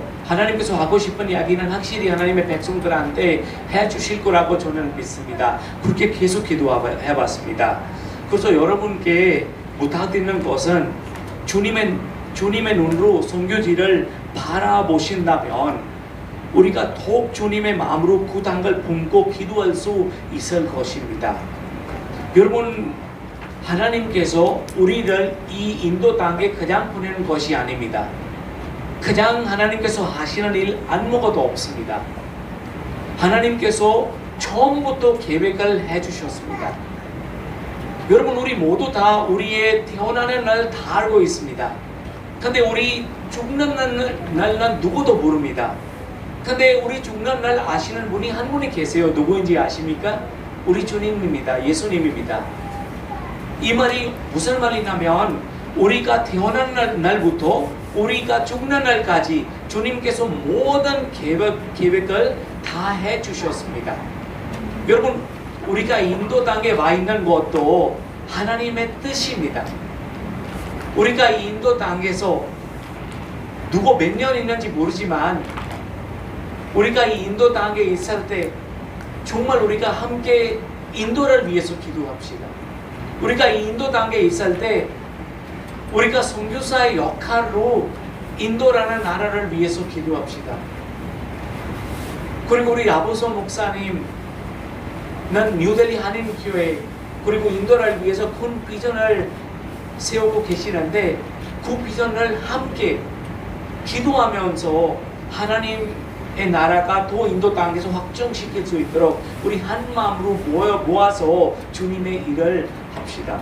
하고 싶은 이야기는 확실히 하나님의 백성들한테 해 주실 거라고 저는 믿습니다. 그렇게 계속 기도해 봤습니다. 그래서 여러분께 부탁드리는 것은 주님의 눈으로 선교지를 바라보신다면 우리가 더욱 주님의 마음으로 그 당을 품고 기도할 수 있을 것입니다. 여러분, 하나님께서 우리를 이 인도 땅에 그냥 보내는 것이 아닙니다. 그냥 하나님께서 하시는 일 아무것도 없습니다. 하나님께서 처음부터 계획을 해주셨습니다. 여러분, 우리 모두 다 우리의 태어나는 날 다 알고 있습니다. 근데 우리 죽는 날은 누구도 모릅니다. 근데 우리 죽는 날 아시는 분이 한 분이 계세요. 누구인지 아십니까? 우리 주님입니다. 예수님입니다. 이 말이 무슨 말이냐면 우리가 태어난 날부터 우리가 죽는 날까지 주님께서 모든 계획을 다 해주셨습니다. 여러분, 우리가 인도 땅에 와 있는 것도 하나님의 뜻입니다. 우리가 이 인도 땅에서 누구 몇 년 있는지 모르지만 우리가 이 인도 땅에 있을 때 정말 우리가 함께 인도를 위해서 기도합시다. 우리가 이 인도 땅에 있을 때 우리가 선교사의 역할로 인도라는 나라를 위해서 기도합시다. 그리고 우리 라부소 목사님은 뉴델리 한인교회 그리고 인도를 위해서 큰 비전을 세우고 계시는데 그 비전을 함께 기도하면서 하나님의 나라가 더 인도 땅에서 확정시킬 수 있도록 우리 한 마음으로 모아서 주님의 일을 합시다.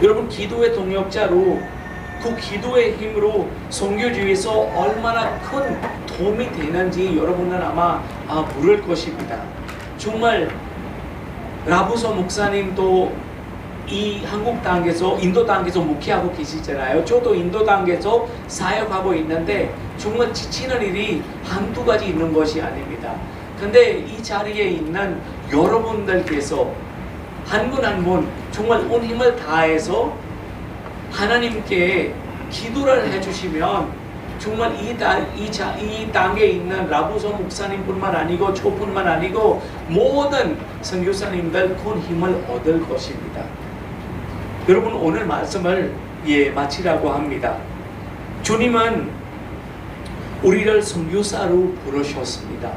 여러분, 기도의 동역자로 그 기도의 힘으로 선교지에서 얼마나 큰 도움이 되는지 여러분은 아마 모를 것입니다. 정말 라부소 목사님도 이 한국 땅에서 인도 땅에서 목회하고 계시잖아요. 저도 인도 땅에서 사역하고 있는데 정말 지치는 일이 한두 가지 있는 것이 아닙니다. 근데 이 자리에 있는 여러분들께서 한 분 한 분 정말 온 힘을 다해서 하나님께 기도를 해주시면 정말 이 땅에 있는 라부소 목사님뿐만 아니고 저뿐만 아니고 모든 선교사님들 큰 힘을 얻을 것입니다. 여러분, 오늘 말씀을 마치라고 합니다. 주님은 우리를 선교사로 부르셨습니다.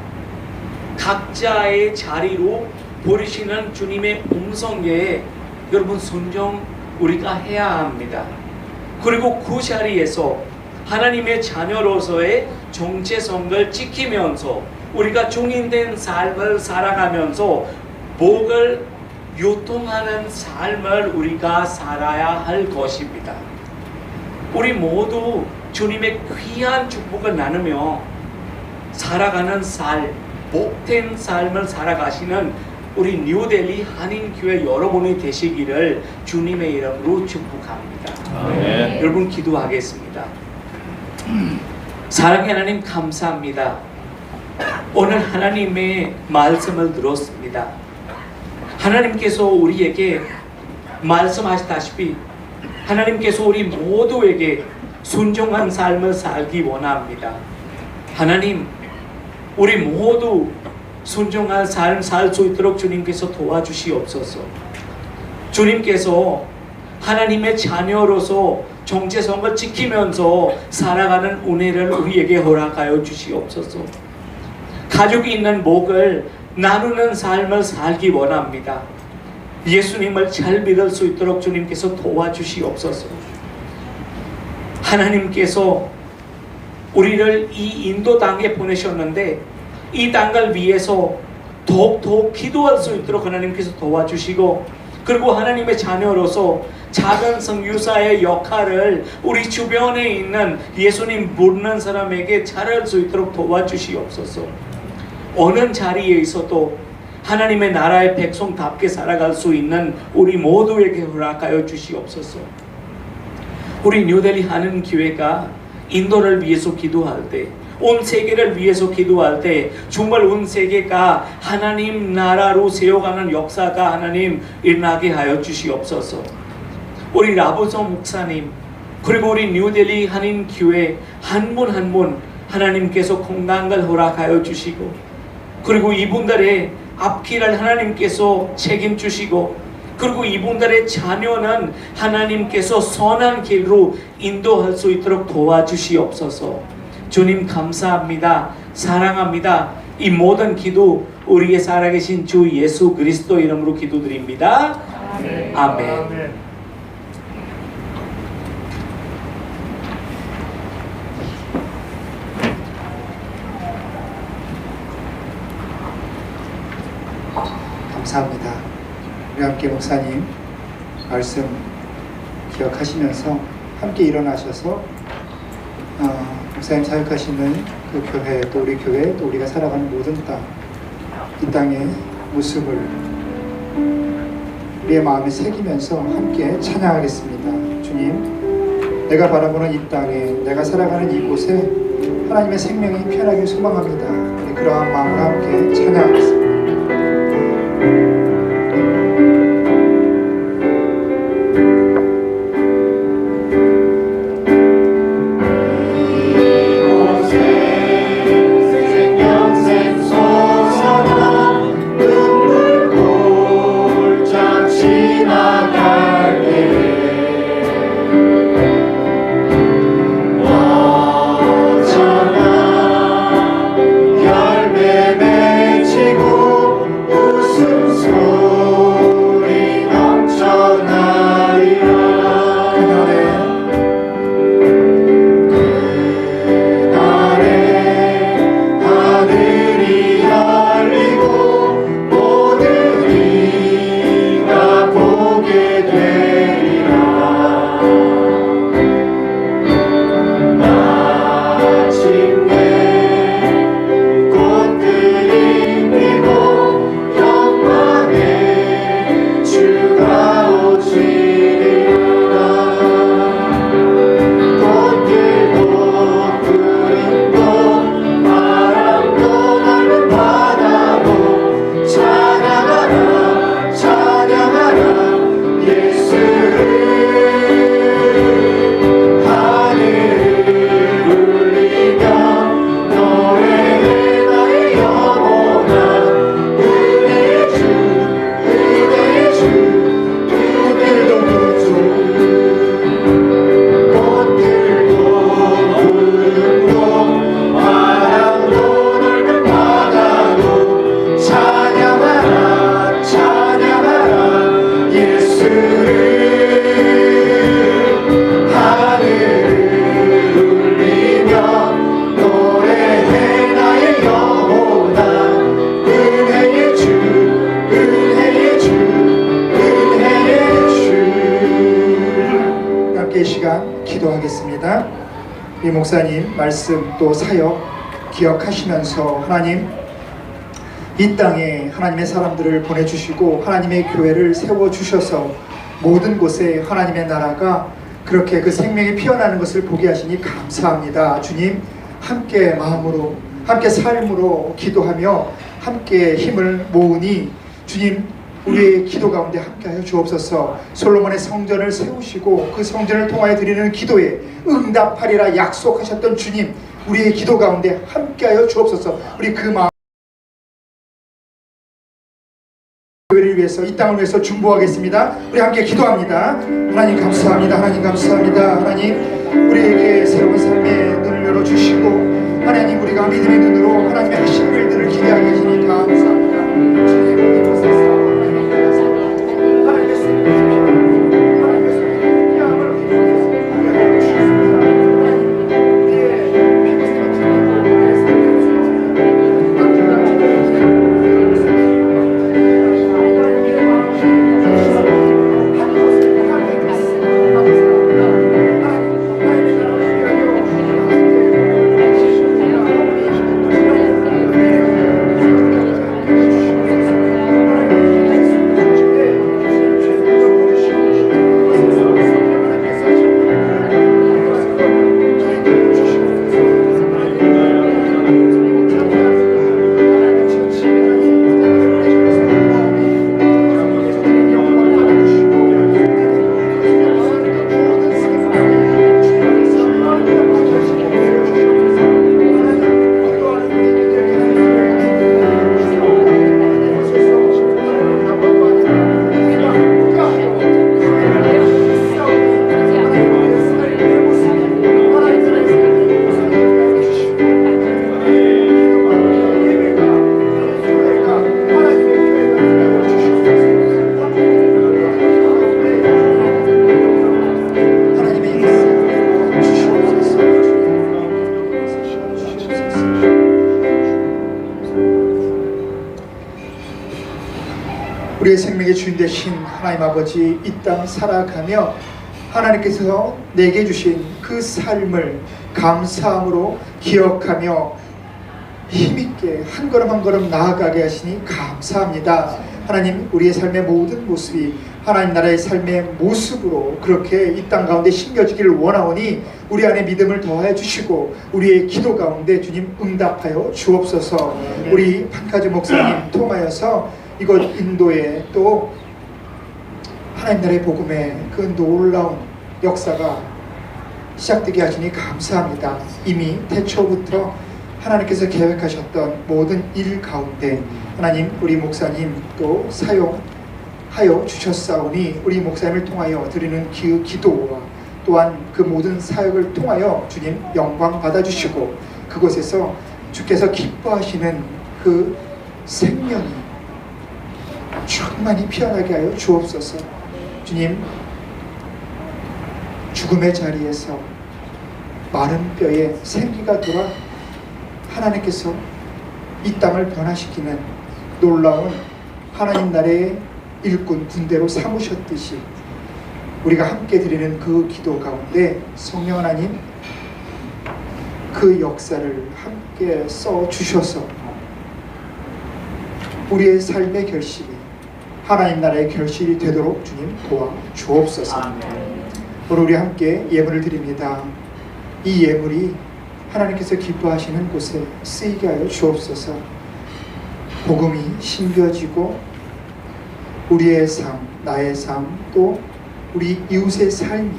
각자의 자리로 부르시는 주님의 음성에 여러분 순종 우리가 해야 합니다. 그리고 그 자리에서 하나님의 자녀로서의 정체성을 지키면서 우리가 중인된 삶을 살아가면서 복을 요통하는 삶을 우리가 살아야 할 것입니다. 우리 모두 주님의 귀한 축복을 나누며 살아가는 복된 삶을 살아가시는 우리 뉴델리 한인교회 여러분이 되시기를 주님의 이름으로 축복합니다. 아멘. 여러분, 기도하겠습니다. 사랑의 하나님, 감사합니다. 오늘 하나님의 말씀을 들었습니다. 하나님께서 우리에게 말씀하시다시피 하나님께서 우리 모두에게 순종한 삶을 살기 원합니다. 하나님, 우리 모두 순종한 삶 살 수 있도록 주님께서 도와주시옵소서. 주님께서 하나님의 자녀로서 정체성을 지키면서 살아가는 은혜를 우리에게 허락하여 주시옵소서. 가족이 있는 복을 나누는 삶을 살기 원합니다. 예수님을 잘 믿을 수 있도록 주님께서 도와주시옵소서. 하나님께서 우리를 이 인도 땅에 보내셨는데 이 땅을 위해서 더욱 기도할 수 있도록 하나님께서 도와주시고 그리고 하나님의 자녀로서 작은 성유사의 역할을 우리 주변에 있는 예수님 모르는 사람에게 잘할 수 있도록 도와주시옵소서. 어느 자리에 있어도 하나님의 나라의 백성답게 살아갈 수 있는 우리 모두에게 허락하여 주시옵소서. 우리 뉴델리 하는 교회가 인도를 위해서 기도할 때, 온 세계를 위해서 기도할 때 정말 온 세계가 하나님 나라로 세워가는 역사가 하나님 일어나게 하여 주시옵소서. 우리 라보서 목사님 그리고 우리 뉴델리 한인 교회 한 분 한 분 하나님께서 건강을 허락하여 주시고, 그리고 이분들의 앞길을 하나님께서 책임주시고, 그리고 이분들의 자녀는 하나님께서 선한 길로 인도할 수 있도록 도와주시옵소서. 주님 감사합니다. 사랑합니다. 이 모든 기도 우리의 살아계신 주 예수 그리스도 이름으로 기도드립니다. 아멘. 아멘. 감사합니다. 우리 함께 목사님 말씀 기억하시면서 함께 일어나셔서 목사님 사역하시는 그 교회, 또 우리 교회, 또 우리가 살아가는 모든 땅, 이 땅의 모습을 우리의 마음에 새기면서 함께 찬양하겠습니다. 주님, 내가 바라보는 이 땅에, 내가 살아가는 이곳에 하나님의 생명이 편하게 소망합니다. 그러한 마음으로 함께 찬양하겠습니다. 기도하겠습니다. 이 목사님 말씀 또 사역 기억하시면서 하나님 이 땅에 하나님의 사람들을 보내주시고 하나님의 교회를 세워주셔서 모든 곳에 하나님의 나라가 그렇게 그 생명이 피어나는 것을 보게 하시니 감사합니다. 주님, 함께 마음으로 함께 삶으로 기도하며 함께 힘을 모으니 주님, 우리의 기도 가운데 함께하여 주옵소서. 솔로몬의 성전을 세우시고 그 성전을 통하여 드리는 기도에 응답하리라 약속하셨던 주님, 우리의 기도 가운데 함께하여 주옵소서. 우리 그 마음 교회를 위해서, 이 땅을 위해서 중보하겠습니다. 우리 함께 기도합니다. 하나님 감사합니다. 하나님 감사합니다. 하나님, 우리에게 새로운 삶의 눈을 열어주시고 하나님, 우리가 믿음의 눈으로 하나님의 하신 일들을 기대하게 하시니 감사합니다. 주님, 이곳에서 우리의 생명의 주인 되신 하나님 아버지, 이 땅 살아가며 하나님께서 내게 주신 그 삶을 감사함으로 기억하며 힘있게 한 걸음 한 걸음 나아가게 하시니 감사합니다. 하나님, 우리의 삶의 모든 모습이 하나님 나라의 삶의 모습으로 그렇게 이 땅 가운데 심겨지기를 원하오니 우리 안에 믿음을 더하여 주시고 우리의 기도 가운데 주님 응답하여 주옵소서. 우리 판카즈 목사님 통하여서 이곳 인도에 또 하나님 나라의 복음의 그 놀라운 역사가 시작되게 하시니 감사합니다. 이미 태초부터 하나님께서 계획하셨던 모든 일 가운데 하나님 우리 목사님 또 사용하여 주셨사오니 우리 목사님을 통하여 드리는 그 기도와 또한 그 모든 사역을 통하여 주님 영광 받아주시고 그곳에서 주께서 기뻐하시는 그 생명이 충만히 피어나게 하여 주옵소서. 주님, 죽음의 자리에서 마른 뼈에 생기가 돌아 하나님께서 이 땅을 변화시키는 놀라운 하나님 나라의 일꾼 군대로 삼으셨듯이 우리가 함께 드리는 그 기도 가운데 성령 하나님 그 역사를 함께 써 주셔서 우리의 삶의 결실이 하나님 나라의 결실이 되도록 주님 도와 주옵소서. 오늘 우리 함께 예물을 드립니다. 이 예물이 하나님께서 기뻐하시는 곳에 쓰이게 하여 주옵소서. 복음이 심겨지고 우리의 삶, 나의 삶, 또 우리 이웃의 삶이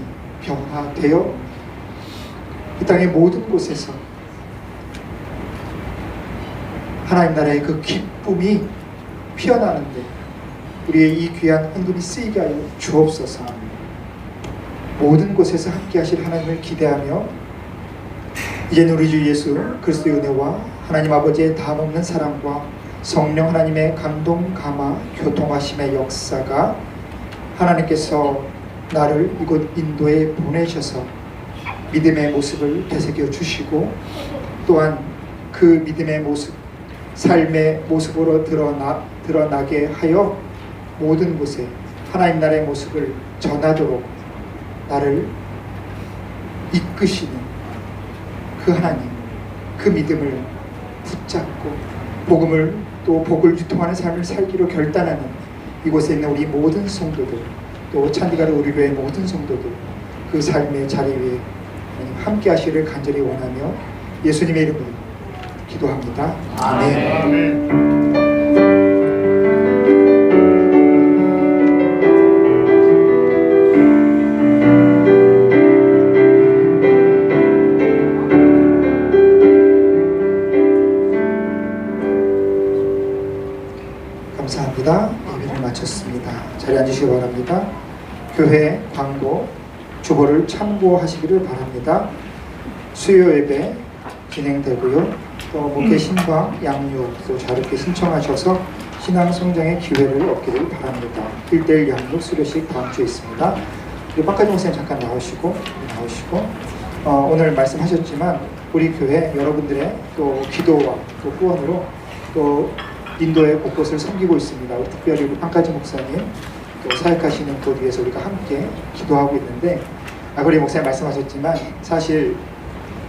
변화되어 이 땅의 모든 곳에서 하나님 나라의 그 기쁨이 피어나는데 우리의 이 귀한 헌금이 쓰이게 하여 주옵소서. 모든 곳에서 함께 하실 하나님을 기대하며 이제는 우리 주 예수 그리스도의 은혜와 하나님 아버지의 다함없는 사랑과 성령 하나님의 감동, 감화, 교통하심의 역사가 하나님께서 나를 이곳 인도에 보내셔서 믿음의 모습을 되새겨 주시고 또한 그 믿음의 모습, 삶의 모습으로 드러나게 하여 모든 곳에 하나님 나라의 모습을 전하도록 나를 이끄시는 그 하나님, 그 믿음을 붙잡고 복음을 또 복을 유통하는 삶을 살기로 결단하는 이곳에 있는 우리 모든 성도들, 또 찬디가르 우리 교회 모든 성도들 그 삶의 자리 위에 함께 하시기를 간절히 원하며 예수님의 이름으로 기도합니다. 아멘. 감사합니다. 예배를 마쳤습니다. 자리에 앉으시기 바랍니다. 교회 광고 주보를 참고하시기를 바랍니다. 수요 예배 진행되고요. 또 목회 신방 양육도 자유롭게 신청하셔서 신앙 성장의 기회를 얻기를 바랍니다. 1:1 양육 수료식 다음 주에 있습니다. 그리고 박가정 목사님 잠깐 나오시고 오늘 말씀하셨지만 우리 교회 여러분들의 또 기도와 또 후원으로 또 인도의 곳곳을 섬기고 있습니다. 특별히 우리 판카지 목사님 또 사역하시는 곳 위해서 우리가 함께 기도하고 있는데 우리 목사님 말씀하셨지만 사실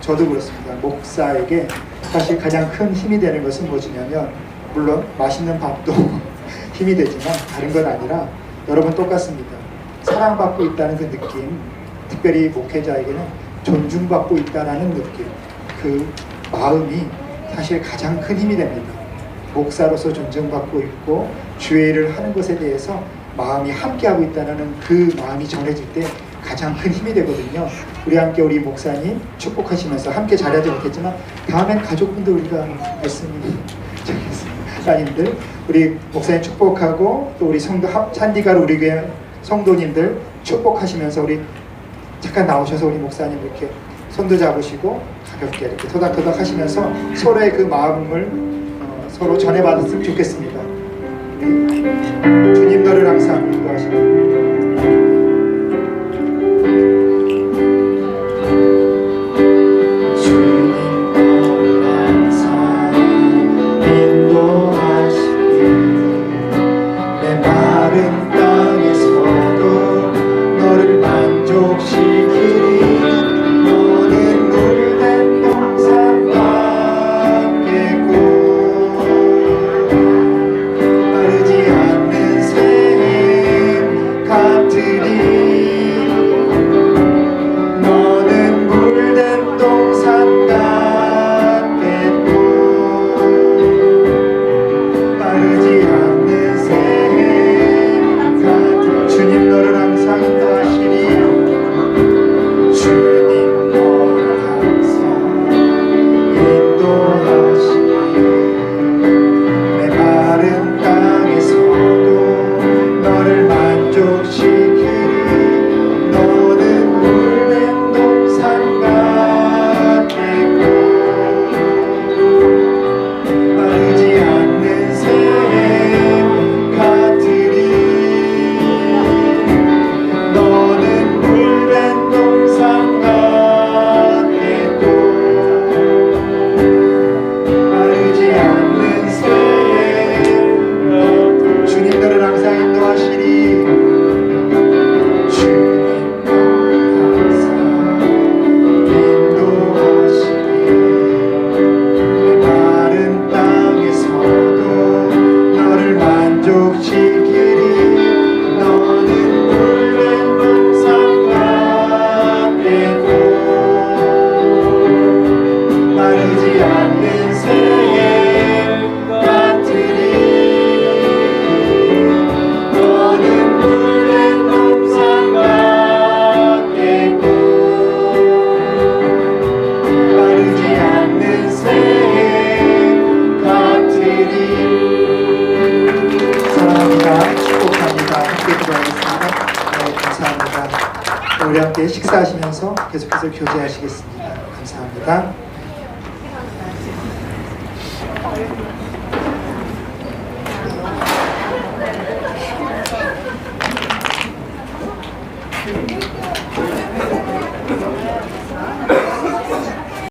저도 그렇습니다. 목사에게 사실 가장 큰 힘이 되는 것은 무엇이냐면 물론 맛있는 밥도 힘이 되지만 다른 건 아니라 여러분 똑같습니다. 사랑받고 있다는 그 느낌, 특별히 목회자에게는 존중받고 있다는 느낌, 그 마음이 사실 가장 큰 힘이 됩니다. 목사로서 존중받고 있고 주의 일을 하는 것에 대해서 마음이 함께하고 있다는 그 마음이 전해질 때 가장 큰 힘이 되거든요. 우리 함께 우리 목사님 축복하시면서 함께 자리하지 못했지만 다음엔 가족분들 우리가 말씀을 따님들 우리 목사님 축복하고 또 우리 성도 찬디가르 우리 교회 성도님들 축복하시면서 우리 잠깐 나오셔서 우리 목사님 이렇게 손도 잡으시고 가볍게 이렇게 토닥토닥 하시면서 서로의 그 마음을 서로 전해받았으면 좋겠습니다. 주님 너를 항상 인도하시고 내 마른 땅에서도 너를 만족시키리. 너는 물된 동산과 함께고 마르지 않는 샘 같으리. 너는 물된 동산 같겠고 마르지 않는 샘 같으리. 주님 너를 항상 인도하시리. 주님 너를 항상 인도하시리. 내 마른 땅에서도 너를 만족시키리. 너는 물된 동산 같겠고 마르지 않는 샘 같으리. 너는 물된 동산 같겠고 마르지 않는 샘 같으리. 주님 너를 항상 인도하시리. 주님 너를 항상 인도하시리. 내 마른 땅에서도 너를 만족시키리. 너는 물된 동산 같겠고 마르지 않는 샘 같으리. 너는 물된 동산 같겠고 마르지 않는 샘 같으리. 사랑합니다. 축복합니다. 함께 기도하겠습니다. 네, 감사합니다. 우리 함께 식사하시면서 계속해서 교제하시겠습니다. 감사합니다.